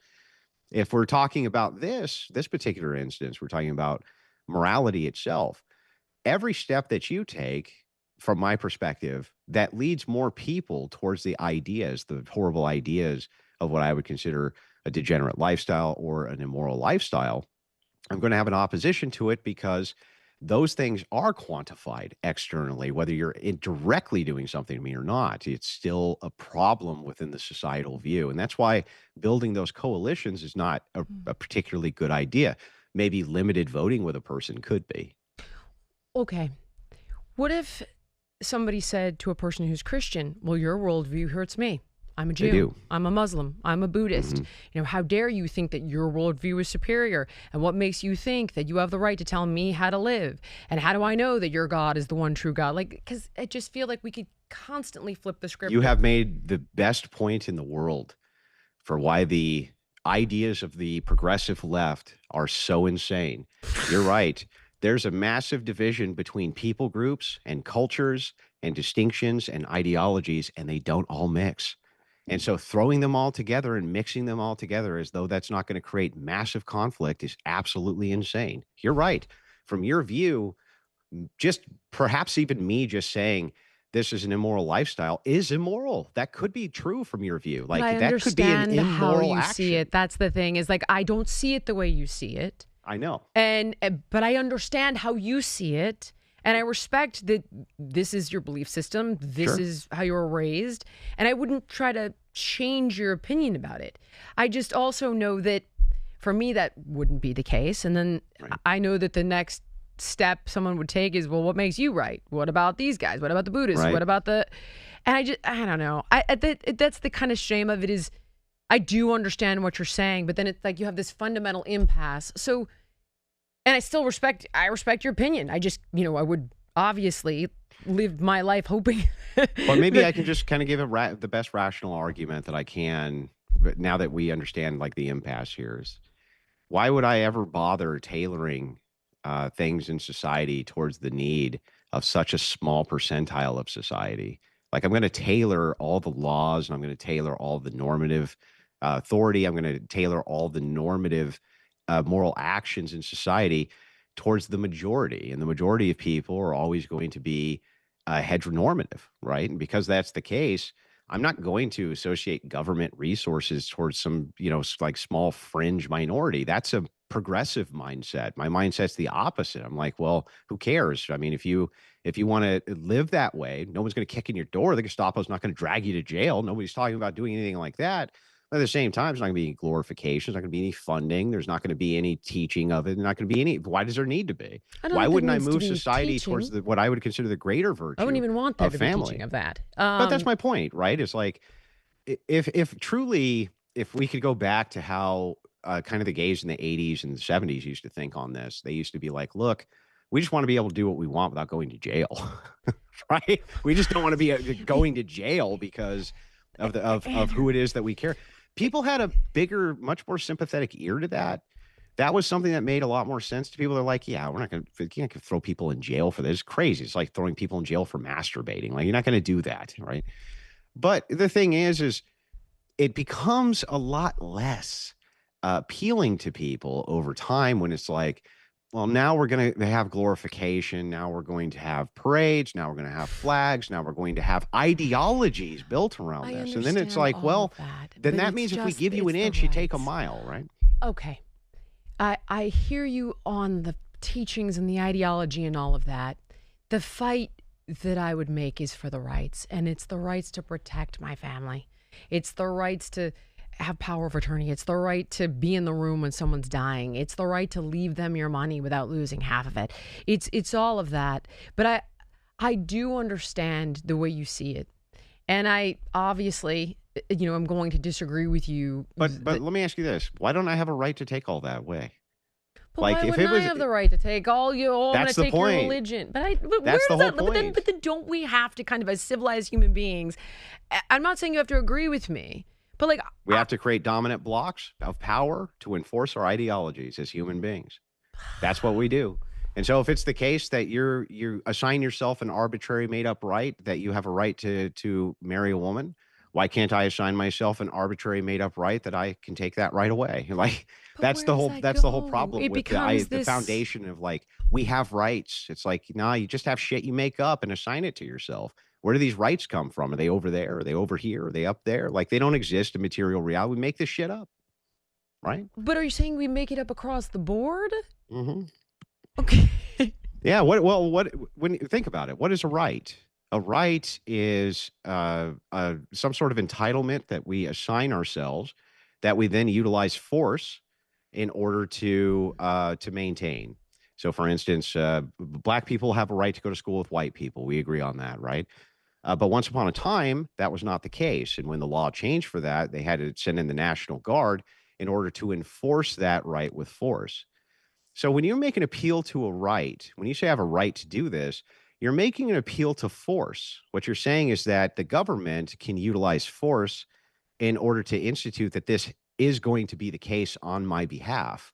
If we're talking about this particular instance, we're talking about morality itself. Every step that you take from my perspective, that leads more people towards the ideas, the horrible ideas of what I would consider a degenerate lifestyle or an immoral lifestyle, I'm going to have an opposition to it because those things are quantified externally, whether you're directly doing something to me or not. It's still a problem within the societal view. And that's why building those coalitions is not a particularly good idea. Maybe limited voting with a person could be. Okay. What if somebody said to a person who's Christian, well, your worldview hurts me. I'm a Jew. They do. I'm a Muslim. I'm a Buddhist. How dare you think that your worldview is superior? And what makes you think that you have the right to tell me how to live? And how do I know that your God is the one true God? Like, because I just feel like we could constantly flip the script. You have made the best point in the world for why the ideas of the progressive left are so insane. You're right. There's a massive division between people groups and cultures and distinctions and ideologies, and they don't all mix. And so throwing them all together and mixing them all together as though that's not going to create massive conflict is absolutely insane. You're right. From your view, just perhaps even me just saying this is an immoral lifestyle is immoral. That could be true from your view. Like that could be an immoral how you action. see it. That's the thing is like, I don't see it the way you see it. I know. But I understand how you see it. And I respect that this is your belief system. This is how you were raised. And I wouldn't try to change your opinion about it. I just also know that for me, that wouldn't be the case. And then I know that the next step someone would take is, well, what makes you right? What about these guys? What about the Buddhists? What about the... And I don't know. That's the kind of shame of it is I do understand what you're saying, but then it's like you have this fundamental impasse. So... And I still respect your opinion. I just, I would obviously live my life hoping. Well, maybe I can just kind of give the best rational argument that I can. But now that we understand like the impasse here is, why would I ever bother tailoring things in society towards the need of such a small percentile of society? Like I'm going to tailor all the laws and I'm going to tailor all the normative authority. I'm going to tailor all the normative moral actions in society towards the majority. And the majority of people are always going to be heteronormative, right? And because that's the case, I'm not going to associate government resources towards some, like small fringe minority. That's a progressive mindset. My mindset's the opposite. I'm like, well, who cares? I mean, if you want to live that way, no one's going to kick in your door. The Gestapo's not going to drag you to jail. Nobody's talking about doing anything like that. At the same time, there's not going to be any glorification. There's not going to be any funding. There's not going to be any teaching of it. There's not going to be any. Why does there need to be? Why wouldn't I move society towards what I would consider the greater virtue? I wouldn't even want there to be family. teaching of that. But that's my point, right? It's like if truly, if we could go back to how kind of the gays in the 80s and the 70s used to think on this, they used to be like, look, we just want to be able to do what we want without going to jail, right? We just don't want to be going to jail because of who it is that we care. People had a bigger, much more sympathetic ear to that. That was something that made a lot more sense to people. They're like, yeah, we're not going to throw people in jail for this. It's crazy. It's like throwing people in jail for masturbating. Like, you're not going to do that, right? But the thing is it becomes a lot less appealing to people over time when it's like, well, now we're going to have glorification. Now we're going to have parades. Now we're going to have flags. Now we're going to have ideologies built around this. And then it's like, well, then that means if we give you an inch, you take a mile, right? Okay. I hear you on the teachings and the ideology and all of that. The fight that I would make is for the rights, and it's the rights to protect my family. It's the rights to have power of attorney. It's the right to be in the room when someone's dying. It's the right to leave them your money without losing half of it. It's all of that. But I do understand the way you see it. And I obviously, I'm going to disagree with you. But let me ask you this. Why don't I have a right to take all that away? But like, why wouldn't I have the right to take all you? Oh, I'm going to take your religion. But that's the whole point. But then don't we have to kind of, as civilized human beings, I'm not saying you have to agree with me, but like we have to create dominant blocks of power to enforce our ideologies as human beings. That's what we do. And so if it's the case that you assign yourself an arbitrary made up right that you have a right to marry a woman, Why can't I assign myself an arbitrary made up right that I can take that right away? Like But where does that that's the whole go? problem It with becomes the this. foundation of like, we have rights. It's like, nah, you just have shit you make up and assign it to yourself. Where do these rights come from? Are they over there? Are they over here? Are they up there? Like, they don't exist in material reality. We make this shit up, right? But are you saying we make it up across the board? Hmm. Okay. Yeah. When you think about it, what is a right? A right is some sort of entitlement that we assign ourselves that we then utilize force in order to maintain. So, for instance, black people have a right to go to school with white people. We agree on that, right? But once upon a time, that was not the case. And when the law changed for that, they had to send in the National Guard in order to enforce that right with force. So when you make an appeal to a right, when you say I have a right to do this, you're making an appeal to force. What you're saying is that the government can utilize force in order to institute that this is going to be the case on my behalf.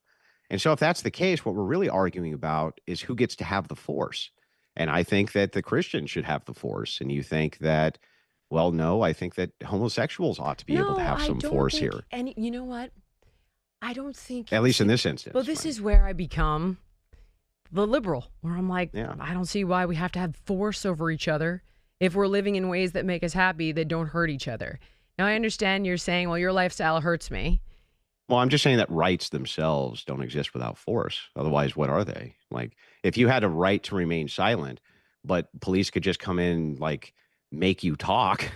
And so if that's the case, what we're really arguing about is who gets to have the force. And I think that the Christians should have the force. And you think that, well, no, I think that homosexuals ought to be able to No, have I some don't force think here, any. You know what? I don't think. at least in See, this well, instance, this right? is where I become the liberal, where I'm like, Yeah. I don't see why we have to have force over each other if we're living in ways that make us happy that don't hurt each other. Now, I understand you're saying, well, your lifestyle hurts me. Well, I'm just saying that rights themselves don't exist without force. Otherwise, what are they? Like, if you had a right to remain silent, but police could just come in, like, make you talk,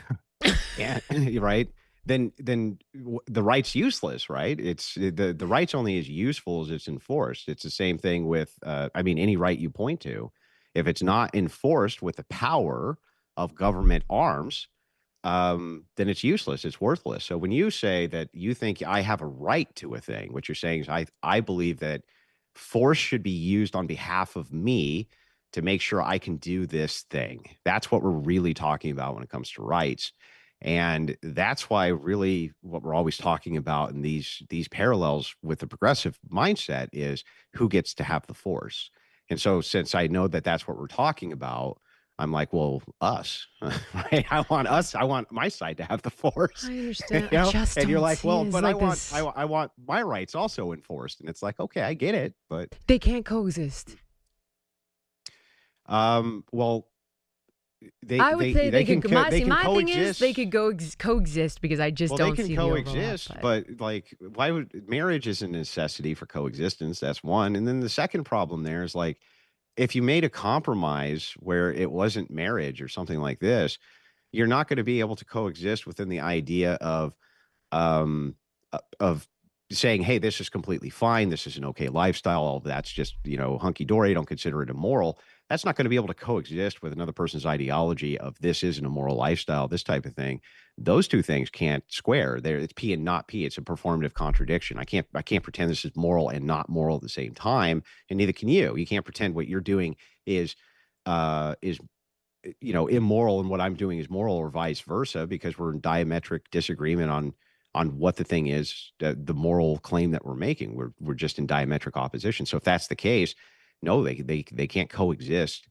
yeah, right? The right's useless, right? It's the right's only as useful as it's enforced. It's the same thing with, I mean, any right you point to, if it's not enforced with the power of government arms, then it's useless. It's worthless. So when you say that you think I have a right to a thing, what you're saying is I believe that force should be used on behalf of me to make sure I can do this thing. That's what we're really talking about when it comes to rights. And that's why really what we're always talking about in these parallels with the progressive mindset is who gets to have the force. And so since I know that that's what we're talking about, I'm like, well, us, right? I want my side to have the force, I you understand. I know? just And you're don't like, see well, it as but like this. I want my rights also enforced. And it's like, okay, I get it. But, They can't coexist. well, I would say they could. they can My thing is they coexist. could go coexist because I just Well, they don't can see the overlap. coexist, but like, why would marriage is a necessity for coexistence? That's one. And then the second problem there is like, if you made a compromise where it wasn't marriage or something like this, you're not going to be able to coexist within the idea um of saying, hey, this is completely fine, this is an okay lifestyle, all of that's just, hunky dory, don't consider it immoral. That's not going to be able to coexist with another person's ideology of this is an immoral lifestyle, this type of thing. Those two things can't square there. It's p and not p. It's a performative contradiction. I can't pretend this is moral and not moral at the same time, and neither can you. You can't pretend what you're doing is immoral and what I'm doing is moral, or vice versa, because we're in diametric disagreement on what the thing is, the moral claim that we're making. We're just in diametric opposition. So if that's the case, no, they can't coexist.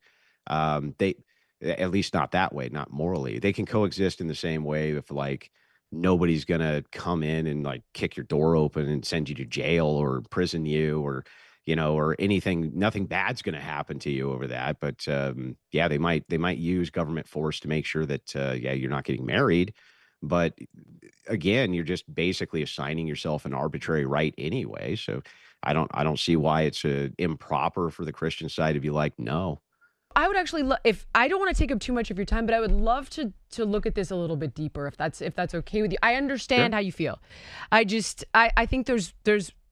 They, at least not that way, not morally. They can coexist in the same way if like nobody's gonna come in and like kick your door open and send you to jail or imprison you, or anything. Nothing bad's going to happen to you over that. But yeah, they might use government force to make sure that yeah, you're not getting married. But again, you're just basically assigning yourself an arbitrary right anyway. So I don't see why it's improper for the Christian side to be like, no. I would actually if I don't want to take up too much of your time, but I would love to look at this a little bit deeper if that's okay with you. I understand Sure. how you feel. I think there's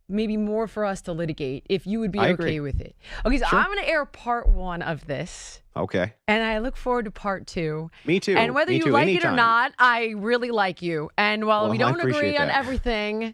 maybe more for us to litigate if you would be I okay agree. with it. Okay, so Sure. I'm going to air part 1 of this. Okay. And I look forward to part 2. Me too. And whether Me you too. like it or Anytime. not, I really like you. And while Well, we I don't appreciate agree on that. everything,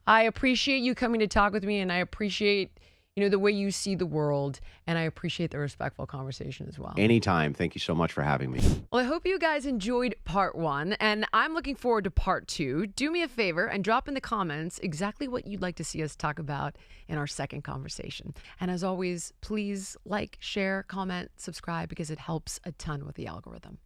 I appreciate you coming to talk with me, and I appreciate the way you see the world, and I appreciate the respectful conversation as well. Anytime. Thank you so much for having me. Well, I hope you guys enjoyed part 1, and I'm looking forward to part 2. Do me a favor and drop in the comments exactly what you'd like to see us talk about in our second conversation. And as always, please like, share, comment, subscribe, because it helps a ton with the algorithm.